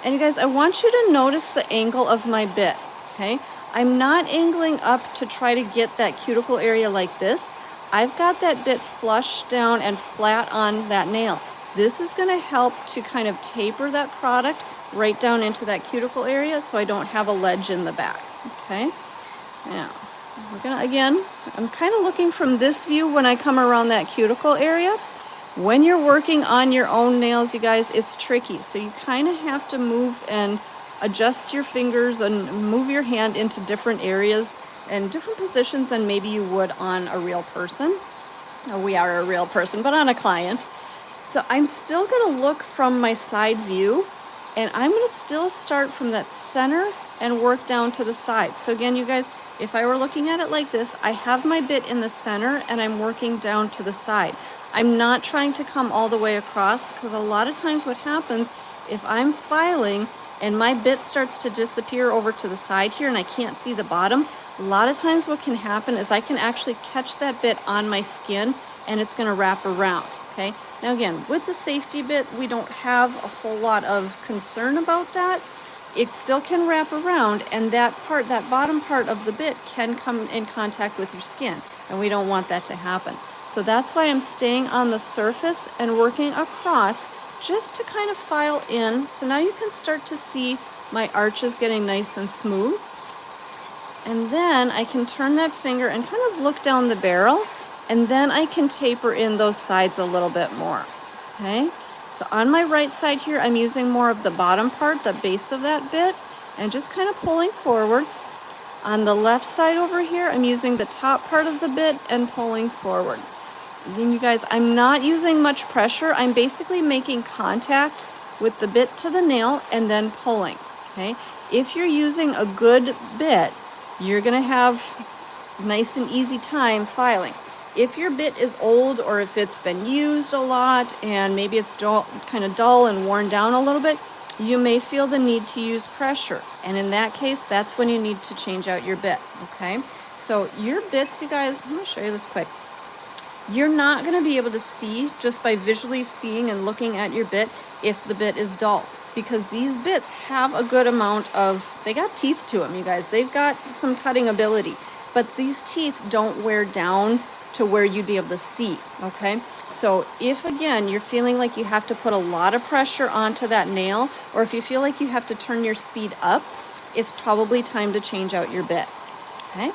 And you guys, I want you to notice the angle of my bit, okay? I'm not angling up to try to get that cuticle area like this. I've got that bit flush down and flat on that nail. This is going to help to kind of taper that product right down into that cuticle area so I don't have a ledge in the back, okay? Now, we're gonna, again, I'm kind of looking from this view when I come around that cuticle area. When you're working on your own nails, you guys, it's tricky. So you kind of have to move and adjust your fingers and move your hand into different areas and different positions than maybe you would on a real person. We are a real person, but on a client. So I'm still going to look from my side view, and I'm going to still start from that center and work down to the side. So again, you guys, if I were looking at it like this, I have my bit in the center and I'm working down to the side. I'm not trying to come all the way across, because a lot of times what happens if I'm filing and my bit starts to disappear over to the side here and I can't see the bottom, a lot of times what can happen is I can actually catch that bit on my skin and it's going to wrap around. Okay. Now again, with the safety bit, we don't have a whole lot of concern about that. It still can wrap around, and that bottom part of the bit can come in contact with your skin, and we don't want that to happen. So that's why I'm staying on the surface and working across just to kind of file in. So now you can start to see my arches getting nice and smooth. And then I can turn that finger and kind of look down the barrel, and then I can taper in those sides a little bit more. Okay, so on my right side here, I'm using more of the bottom part, the base of that bit, and just kind of pulling forward. On the left side over here, I'm using the top part of the bit and pulling forward. And you guys, I'm not using much pressure. I'm basically making contact with the bit to the nail and then pulling. Okay, if you're using a good bit, you're going to have nice and easy time filing. If your bit is old or if it's been used a lot and maybe it's kind of dull and worn down a little bit, you may feel the need to use pressure. And in that case, that's when you need to change out your bit, okay? So your bits, you guys, I'm gonna show you this quick. You're not gonna be able to see just by visually seeing and looking at your bit if the bit is dull, because these bits have a good amount of, they got teeth to them, you guys. They've got some cutting ability, but these teeth don't wear down to where you'd be able to see, okay? So if, again, you're feeling like you have to put a lot of pressure onto that nail, or if you feel like you have to turn your speed up, it's probably time to change out your bit, okay?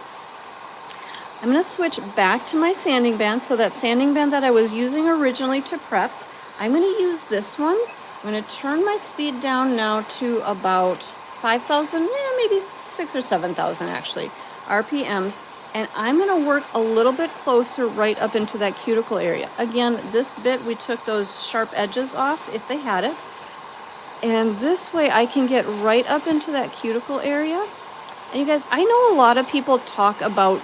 I'm gonna switch back to my sanding band. So that sanding band that I was using originally to prep, I'm gonna use this one. I'm gonna turn my speed down now to about 5,000, maybe 6 or 7,000 actually, RPMs. And I'm gonna work a little bit closer right up into that cuticle area. Again, this bit, we took those sharp edges off if they had it. And this way I can get right up into that cuticle area. And you guys, I know a lot of people talk about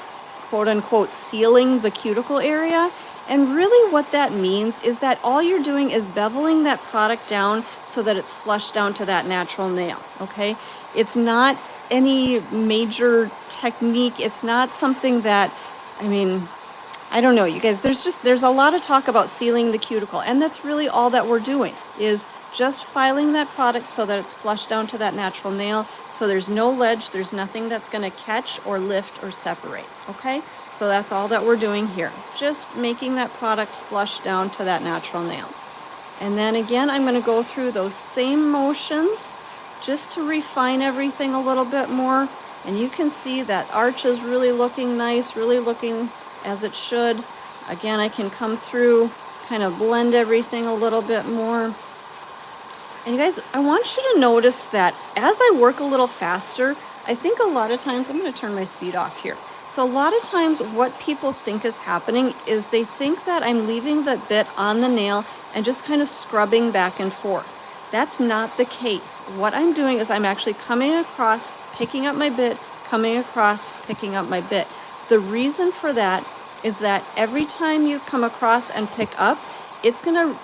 quote unquote sealing the cuticle area. And really what that means is that all you're doing is beveling that product down so that it's flush down to that natural nail, okay? It's not any major technique. It's not something that, I mean, I don't know, you guys, there's a lot of talk about sealing the cuticle, and that's really all that we're doing, is just filing that product so that it's flushed down to that natural nail, so there's no ledge, there's nothing that's gonna catch or lift or separate, okay? So that's all that we're doing here, just making that product flush down to that natural nail. And then again, I'm gonna go through those same motions just to refine everything a little bit more. And you can see that arch is really looking nice, really looking as it should. Again, I can come through, kind of blend everything a little bit more. And you guys, I want you to notice that as I work a little faster, I think a lot of times, I'm gonna turn my speed off here. So a lot of times what people think is happening is they think that I'm leaving the bit on the nail and just kind of scrubbing back and forth. That's not the case. What I'm doing is I'm actually coming across, picking up my bit, coming across, picking up my bit. The reason for that is that every time you come across and pick up, it's gonna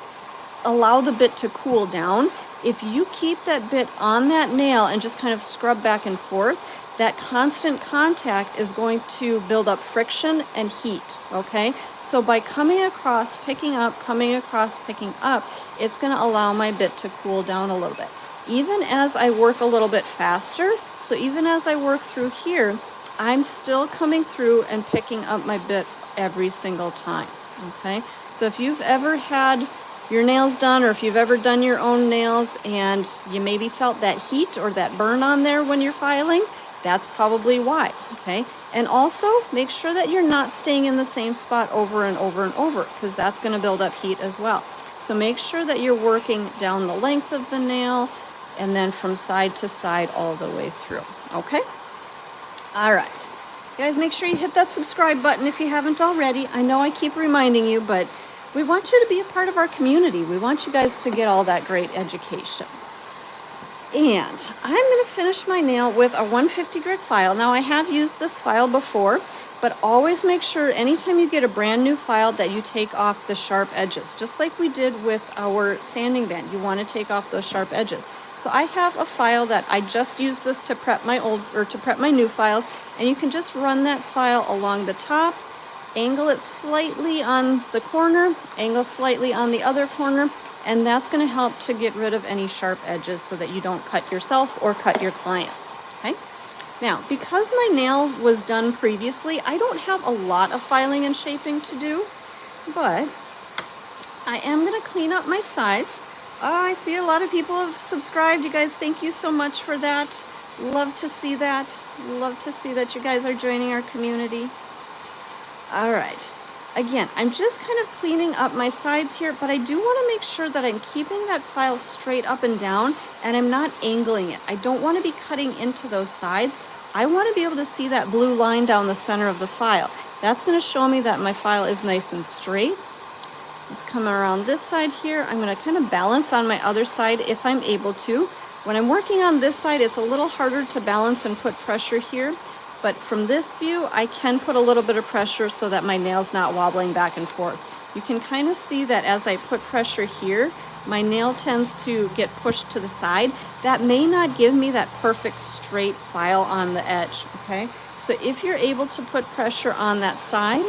allow the bit to cool down. If you keep that bit on that nail and just kind of scrub back and forth, that constant contact is going to build up friction and heat, okay? So by coming across, picking up, coming across, picking up, it's gonna allow my bit to cool down a little bit. Even as I work a little bit faster, so even as I work through here, I'm still coming through and picking up my bit every single time, okay? So if you've ever had your nails done, or if you've ever done your own nails and you maybe felt that heat or that burn on there when you're filing, that's probably why, okay? And also make sure that you're not staying in the same spot over and over and over, because that's gonna build up heat as well. So make sure that you're working down the length of the nail and then from side to side all the way through, okay? All right, you guys, make sure you hit that subscribe button if you haven't already. I know I keep reminding you, but we want you to be a part of our community. We want you guys to get all that great education. And I'm gonna finish my nail with a 150 grit file. Now I have used this file before, but always make sure anytime you get a brand new file that you take off the sharp edges, just like we did with our sanding band. You wanna take off those sharp edges. So I have a file that I just used this to prep my new files, and you can just run that file along the top, angle it slightly on the corner, angle slightly on the other corner, and that's going to help to get rid of any sharp edges so that you don't cut yourself or cut your clients, okay? Now, because my nail was done previously, I don't have a lot of filing and shaping to do, but I am going to clean up my sides. Oh, I see a lot of people have subscribed. You guys, thank you so much for that. Love to see that. Love to see that you guys are joining our community. All right. Again, I'm just kind of cleaning up my sides here, but I do want to make sure that I'm keeping that file straight up and down and I'm not angling it. I don't want to be cutting into those sides. I want to be able to see that blue line down the center of the file. That's going to show me that my file is nice and straight. Let's come around this side here. I'm going to kind of balance on my other side if I'm able to. When I'm working on this side, it's a little harder to balance and put pressure here. but from this view, I can put a little bit of pressure so that my nail's not wobbling back and forth. You can kind of see that as I put pressure here, my nail tends to get pushed to the side. That may not give me that perfect straight file on the edge, okay? So if you're able to put pressure on that side,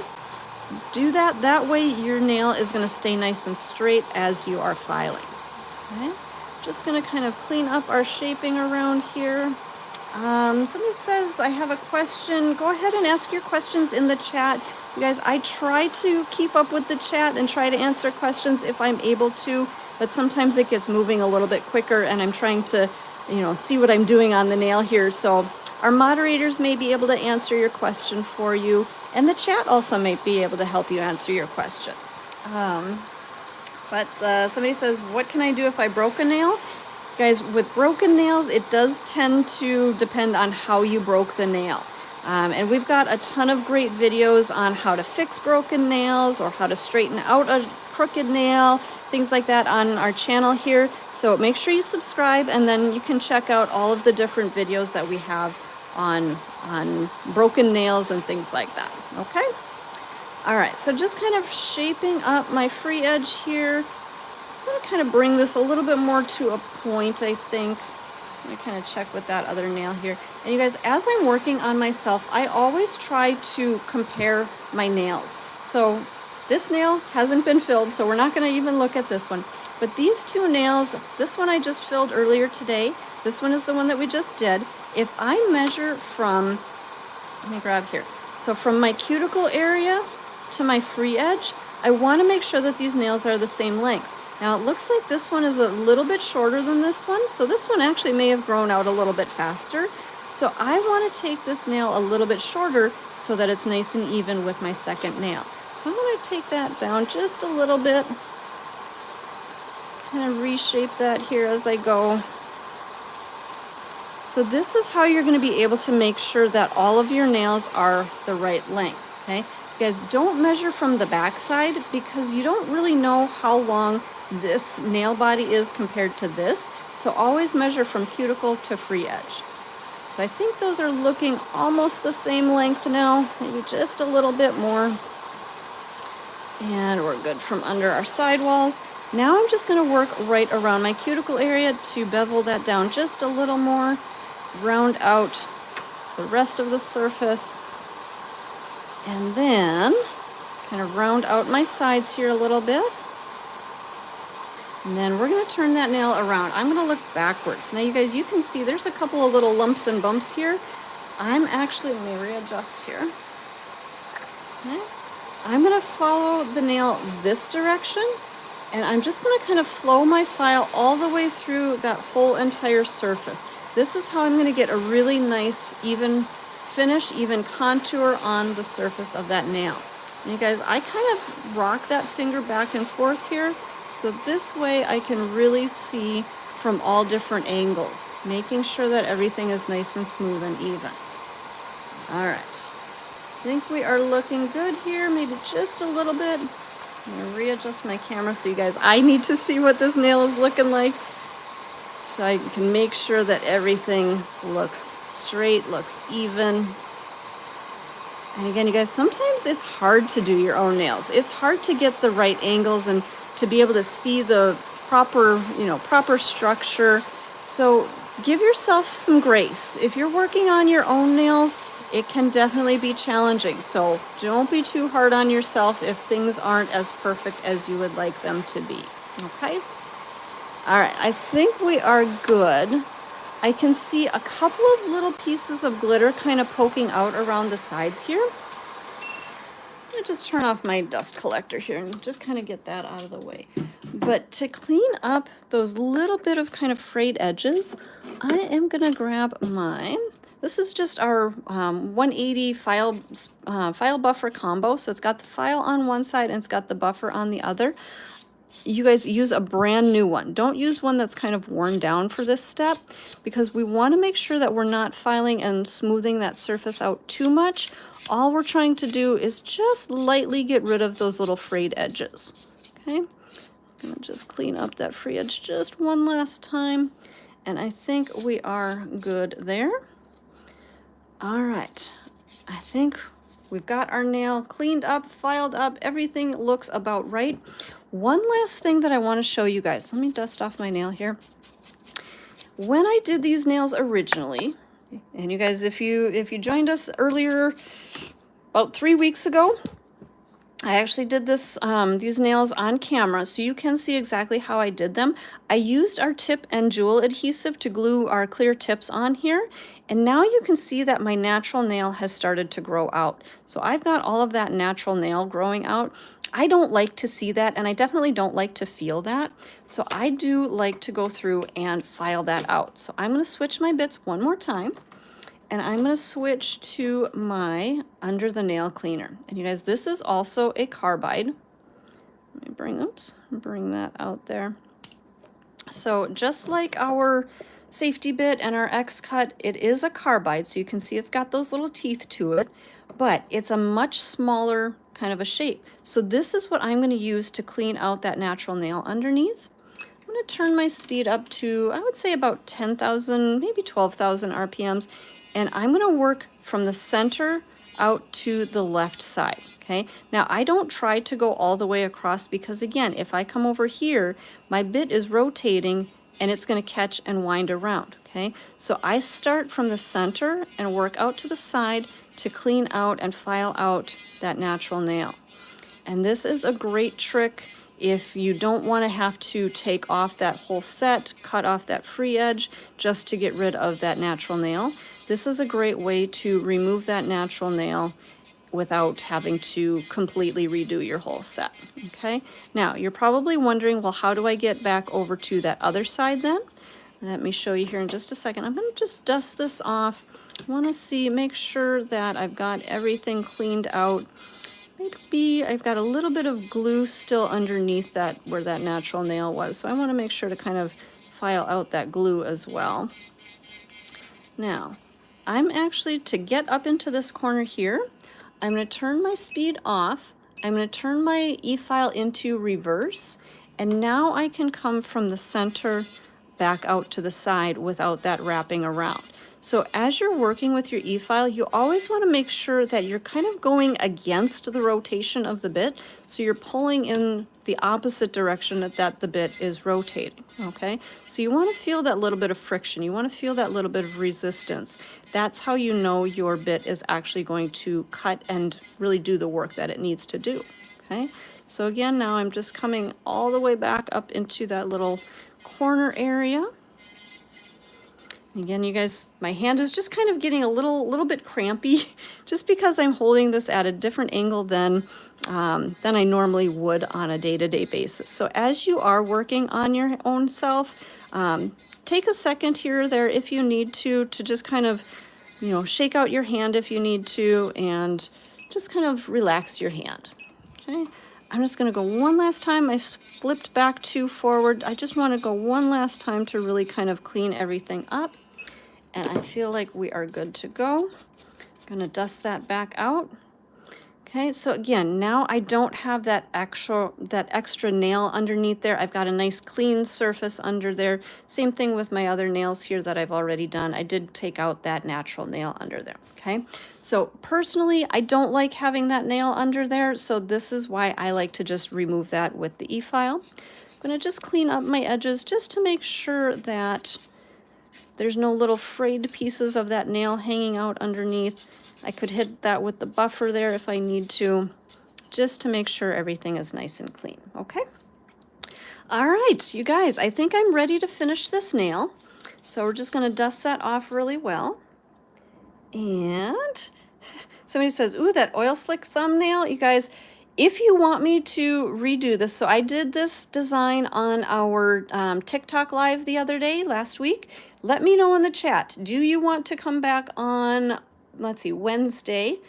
do that. That way your nail is going to stay nice and straight as you are filing. Okay? Just going to kind of clean up our shaping around here. Somebody says, I have a question. Go ahead and ask your questions in the chat. You guys, I try to keep up with the chat and try to answer questions if I'm able to, but sometimes it gets moving a little bit quicker and I'm trying to, see what I'm doing on the nail here. So our moderators may be able to answer your question for you, and the chat also may be able to help you answer your question. But somebody says, what can I do if I broke a nail? Guys, with broken nails, it does tend to depend on how you broke the nail. And we've got a ton of great videos on how to fix broken nails or how to straighten out a crooked nail, things like that on our channel here. So make sure you subscribe, and then you can check out all of the different videos that we have on broken nails and things like that, okay? All right, so just kind of shaping up my free edge here. I'm going to kind of bring this a little bit more to a point, I think. I'm going to kind of check with that other nail here. And you guys, as I'm working on myself, I always try to compare my nails. So this nail hasn't been filled, so we're not going to even look at this one. But these two nails, this one I just filled earlier today. This one is the one that we just did. If I measure from, let me grab here. So from my cuticle area to my free edge, I want to make sure that these nails are the same length. Now it looks like this one is a little bit shorter than this one, so this one actually may have grown out a little bit faster. So I want to take this nail a little bit shorter so that it's nice and even with my second nail. So I'm going to take that down just a little bit, kind of reshape that here as I go. So this is how you're going to be able to make sure that all of your nails are the right length, okay? You guys, don't measure from the back side because you don't really know how long this nail body is compared to this. So always measure from cuticle to free edge. So I think those are looking almost the same length now, maybe just a little bit more. And we're good from under our sidewalls. Now I'm just going to work right around my cuticle area to bevel that down just a little more, round out the rest of the surface, and then kind of round out my sides here a little bit. And then we're going to turn that nail around. I'm going to look backwards. Now you guys, you can see there's a couple of little lumps and bumps here. I'm actually, let me readjust here. Okay. I'm going to follow the nail this direction, and I'm just going to kind of flow my file all the way through that whole entire surface. This is how I'm going to get a really nice, even finish, even contour on the surface of that nail. And you guys, I kind of rock that finger back and forth here, so this way I can really see from all different angles, making sure that everything is nice and smooth and even. All right. I think we are looking good here, maybe just a little bit. I'm going to readjust my camera so you guys, I need to see what this nail is looking like so I can make sure that everything looks straight, looks even. And again, you guys, sometimes it's hard to do your own nails. It's hard to get the right angles and to be able to see the proper, proper structure. So give yourself some grace. If you're working on your own nails, it can definitely be challenging. So don't be too hard on yourself if things aren't as perfect as you would like them to be, okay? All right, I think we are good. I can see a couple of little pieces of glitter kind of poking out around the sides here. I'm gonna just turn off my dust collector here and just kind of get that out of the way. But to clean up those little bit of kind of frayed edges, I am gonna grab mine. This is just our 180 file buffer combo. So it's got the file on one side and it's got the buffer on the other. You guys use a brand new one. Don't use one that's kind of worn down for this step, because we want to make sure that we're not filing and smoothing that surface out too much. All we're trying to do is just lightly get rid of those little frayed edges. Okay, I'm gonna just clean up that free edge just one last time, and I think we are good there. All right, I think we've got our nail cleaned up, filed up. Everything looks about right. One last thing that I want to show you guys. Let me dust off my nail here. When I did these nails originally, and you guys, if you joined us earlier, about 3 weeks ago, I actually did this these nails on camera, so you can see exactly how I did them. I used our tip and jewel adhesive to glue our clear tips on here, and now you can see that my natural nail has started to grow out. So I've got all of that natural nail growing out. I don't like to see that, and I definitely don't like to feel that. So I do like to go through and file that out. So I'm going to switch my bits one more time. And I'm going to switch to my under the nail cleaner. And you guys, this is also a carbide. Let me bring that out there. So just like our safety bit and our X-cut, it is a carbide. So you can see it's got those little teeth to it, but it's a much smaller kind of a shape. So this is what I'm going to use to clean out that natural nail underneath. I'm going to turn my speed up to, I would say about 10,000, maybe 12,000 RPMs. And I'm going to work from the center out to the left side, okay? Now, I don't try to go all the way across because, again, if I come over here, my bit is rotating and it's going to catch and wind around, okay? So I start from the center and work out to the side to clean out and file out that natural nail. And this is a great trick if you don't want to have to take off that whole set, cut off that free edge just to get rid of that natural nail. This is a great way to remove that natural nail without having to completely redo your whole set, okay? Now, you're probably wondering, well, how do I get back over to that other side then? Let me show you here in just a second. I'm going to just dust this off. I want to make sure that I've got everything cleaned out. Maybe I've got a little bit of glue still underneath that where that natural nail was, so I want to make sure to kind of file out that glue as well. Now, I'm actually, to get up into this corner here, I'm going to turn my speed off. I'm going to turn my e-file into reverse, and now I can come from the center back out to the side without that wrapping around. So as you're working with your e-file, you always want to make sure that you're kind of going against the rotation of the bit, so you're pulling in the opposite direction that the bit is rotating, okay? So you want to feel that little bit of friction. You want to feel that little bit of resistance. That's how you know your bit is actually going to cut and really do the work that it needs to do, okay? So again, now I'm just coming all the way back up into that little corner area. Again, you guys, my hand is just kind of getting a little bit crampy just because I'm holding this at a different angle than I normally would on a day-to-day basis. So as you are working on your own self, take a second here or there if you need to just kind of, shake out your hand if you need to, and just kind of relax your hand, okay? I'm just going to go one last time. I flipped back to forward. I just want to go one last time to really kind of clean everything up. And I feel like we are good to go. I'm going to dust that back out. Okay, so again, now I don't have that extra nail underneath there. I've got a nice clean surface under there. Same thing with my other nails here that I've already done. I did take out that natural nail under there, okay? So personally, I don't like having that nail under there, so this is why I like to just remove that with the e-file. I'm going to just clean up my edges just to make sure that there's no little frayed pieces of that nail hanging out underneath. I could hit that with the buffer there if I need to, just to make sure everything is nice and clean, okay? All right, you guys, I think I'm ready to finish this nail. So we're just gonna dust that off really well. And somebody says, ooh, that oil slick thumbnail. You guys, if you want me to redo this, so I did this design on our TikTok live the other day, last week. Let me know in the chat. Do you want to come back on, let's see, Wednesday?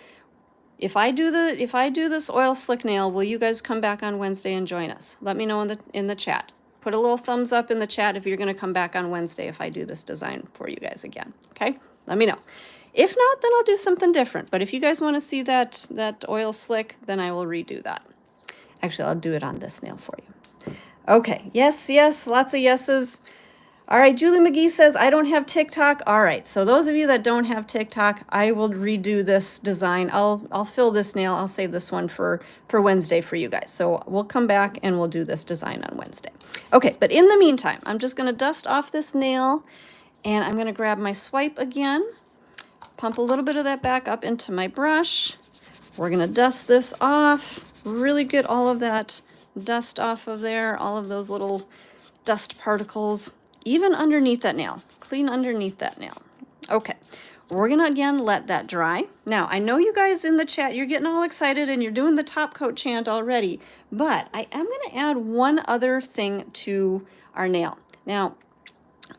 If I do this oil slick nail, will you guys come back on Wednesday and join us? Let me know in the chat. Put a little thumbs up in the chat if you're going to come back on Wednesday if I do this design for you guys again. Okay? Let me know. If not, then I'll do something different. But if you guys want to see that oil slick, then I will redo that. Actually, I'll do it on this nail for you. Okay. Yes, yes, lots of yeses. All right, Julie McGee says, I don't have TikTok. All right, so those of you that don't have TikTok, I will redo this design. I'll fill this nail. I'll save this one for Wednesday for you guys. So we'll come back and we'll do this design on Wednesday. Okay, but in the meantime, I'm just gonna dust off this nail and I'm gonna grab my swipe again, pump a little bit of that back up into my brush. We're gonna dust this off, really get all of that dust off of there, all of those little dust particles, even underneath that nail, clean underneath that nail. Okay, we're gonna again let that dry. Now, I know you guys in the chat, you're getting all excited and you're doing the top coat chant already, but I am gonna add one other thing to our nail. Now,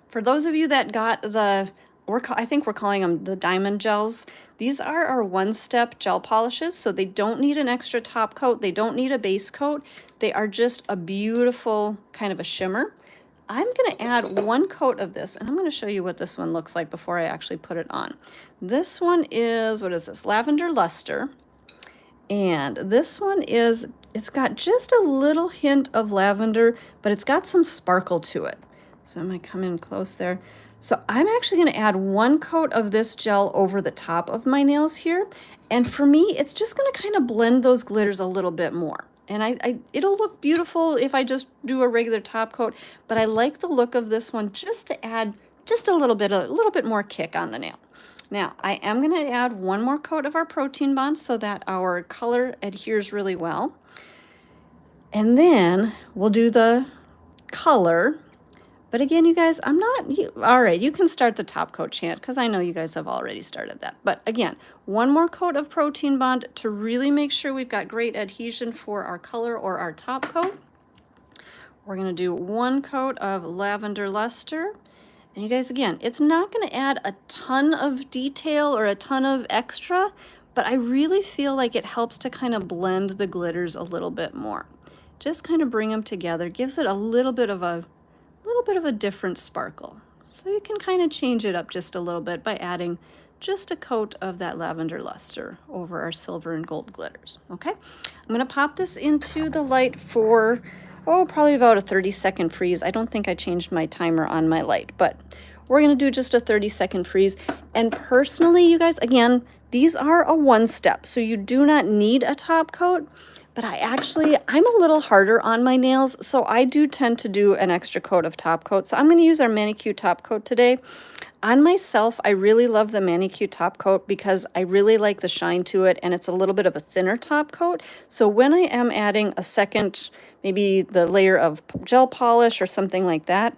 for those of you that got the, I think we're calling them the diamond gels, these are our one-step gel polishes, so they don't need an extra top coat, they don't need a base coat, they are just a beautiful kind of a shimmer. I'm going to add one coat of this, and I'm going to show you what this one looks like before I actually put it on. This one is, what is this? Lavender Luster. And this one is, it's got just a little hint of lavender, but it's got some sparkle to it. So I'm going to come in close there. So I'm actually going to add one coat of this gel over the top of my nails here. And for me, it's just going to kind of blend those glitters a little bit more. And it'll look beautiful if I just do a regular top coat, but I like the look of this one just to add just a little bit more kick on the nail. Now, I am going to add one more coat of our protein bond so that our color adheres really well. And then we'll do the color. But again, you guys, all right, you can start the top coat chant because I know you guys have already started that. But again, one more coat of protein bond to really make sure we've got great adhesion for our color or our top coat. We're going to do one coat of lavender luster. And you guys, again, it's not going to add a ton of detail or a ton of extra, but I really feel like it helps to kind of blend the glitters a little bit more. Just kind of bring them together, gives it a little bit of a different sparkle. So you can kind of change it up just a little bit by adding just a coat of that lavender luster over our silver and gold glitters. Okay, I'm going to pop this into the light for, probably about a 30-second freeze. I don't think I changed my timer on my light, but we're going to do just a 30-second freeze. And personally, you guys, again, these are a one-step, so you do not need a top coat. But I'm a little harder on my nails, so I do tend to do an extra coat of top coat. So I'm going to use our Manicure top coat today. On myself, I really love the Manicure top coat because I really like the shine to it, and it's a little bit of a thinner top coat. So when I am adding a second, maybe the layer of gel polish or something like that,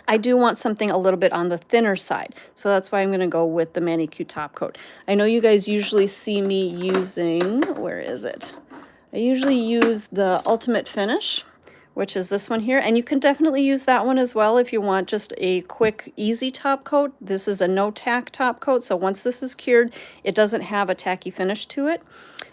I do want something a little bit on the thinner side. So that's why I'm going to go with the Manicure top coat. I know you guys usually see me using, where is it? I usually use the Ultimate Finish, which is this one here, and you can definitely use that one as well if you want just a quick, easy top coat. This is a no-tack top coat, so once this is cured, it doesn't have a tacky finish to it.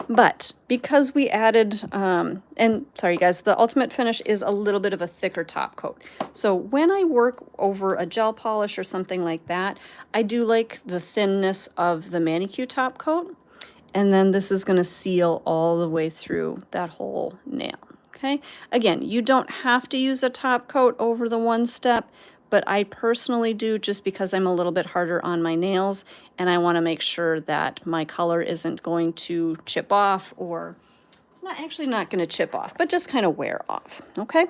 But because we added, and sorry guys, the Ultimate Finish is a little bit of a thicker top coat. So when I work over a gel polish or something like that, I do like the thinness of the Manicure top coat. And then this is going to seal all the way through that whole nail. Okay, again, you don't have to use a top coat over the one step, but I personally do just because I'm a little bit harder on my nails and I want to make sure that my color isn't going to chip off, or it's not going to chip off, but just kind of wear off. Okay.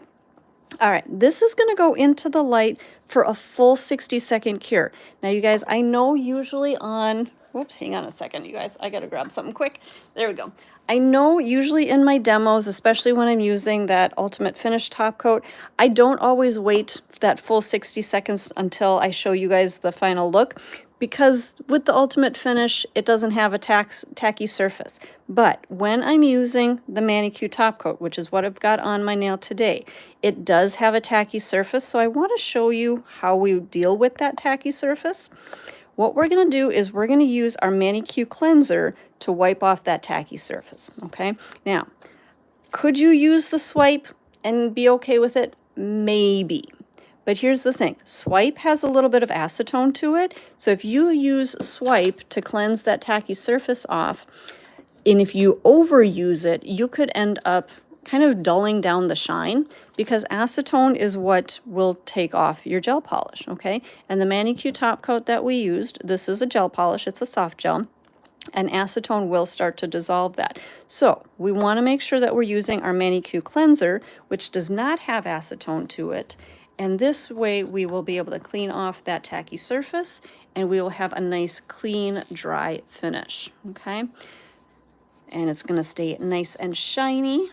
All right, this is going to go into the light for a full 60-second cure. Now, you guys, I know usually on, whoops, hang on a second, you guys. I got to grab something quick. There we go. I know usually in my demos, especially when I'm using that Ultimate Finish top coat, I don't always wait that full 60 seconds until I show you guys the final look, because with the Ultimate Finish, it doesn't have a tacky surface. But when I'm using the Manicure top coat, which is what I've got on my nail today, it does have a tacky surface. So I want to show you how we deal with that tacky surface. What we're going to do is we're going to use our Manicure cleanser to wipe off that tacky surface, okay? Now, could you use the swipe and be okay with it? Maybe. But here's the thing. Swipe has a little bit of acetone to it. So if you use swipe to cleanse that tacky surface off, and if you overuse it, you could end up kind of dulling down the shine, because acetone is what will take off your gel polish, okay? And the manicure top coat that we used, this is a gel polish, it's a soft gel, and acetone will start to dissolve that. So we want to make sure that we're using our manicure cleanser, which does not have acetone to it, and this way we will be able to clean off that tacky surface, and we will have a nice clean dry finish, okay? And it's going to stay nice and shiny.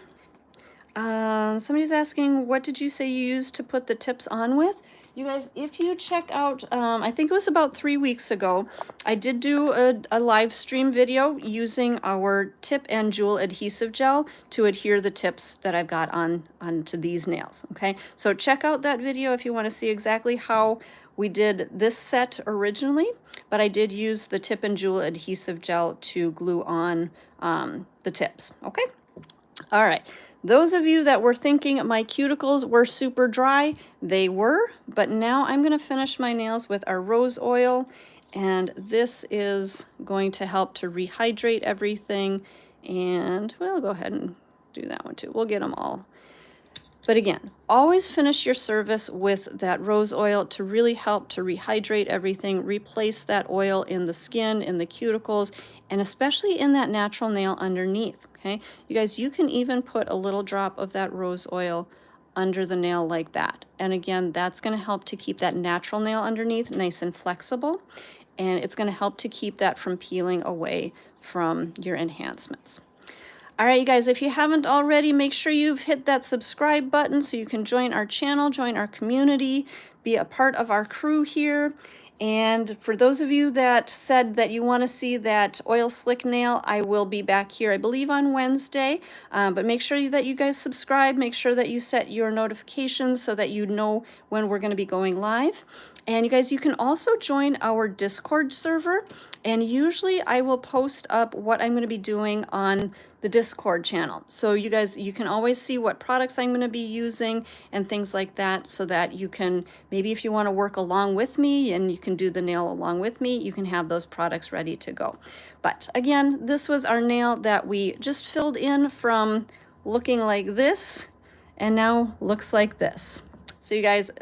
Somebody's asking, what did you say you used to put the tips on with? You guys, if you check out, I think it was about 3 weeks ago, I did do a live stream video using our tip and jewel adhesive gel to adhere the tips that I've got onto these nails, okay? So check out that video if you want to see exactly how we did this set originally, but I did use the tip and jewel adhesive gel to glue on the tips, okay? All right. Those of you that were thinking my cuticles were super dry, they were, but now I'm going to finish my nails with our rose oil, and this is going to help to rehydrate everything, and we'll go ahead and do that one too. We'll get them all. But again, always finish your service with that rose oil to really help to rehydrate everything, replace that oil in the skin, in the cuticles, and especially in that natural nail underneath, okay? You guys, you can even put a little drop of that rose oil under the nail like that. And again, that's gonna help to keep that natural nail underneath nice and flexible, and it's gonna help to keep that from peeling away from your enhancements. All right, you guys, if you haven't already, make sure you've hit that subscribe button so you can join our channel, join our community, be a part of our crew here. And for those of you that said that you want to see that oil slick nail, I will be back here, I believe, on Wednesday. But make sure that you guys subscribe. Make sure that you set your notifications so that you know when we're going to be going live. And you guys, you can also join our Discord server. And usually I will post up what I'm going to be doing on the Discord channel. So you guys, you can always see what products I'm going to be using and things like that, so that you can, maybe if you want to work along with me and you can do the nail along with me, you can have those products ready to go. But again, this was our nail that we just filled in from looking like this and now looks like this. So you guys,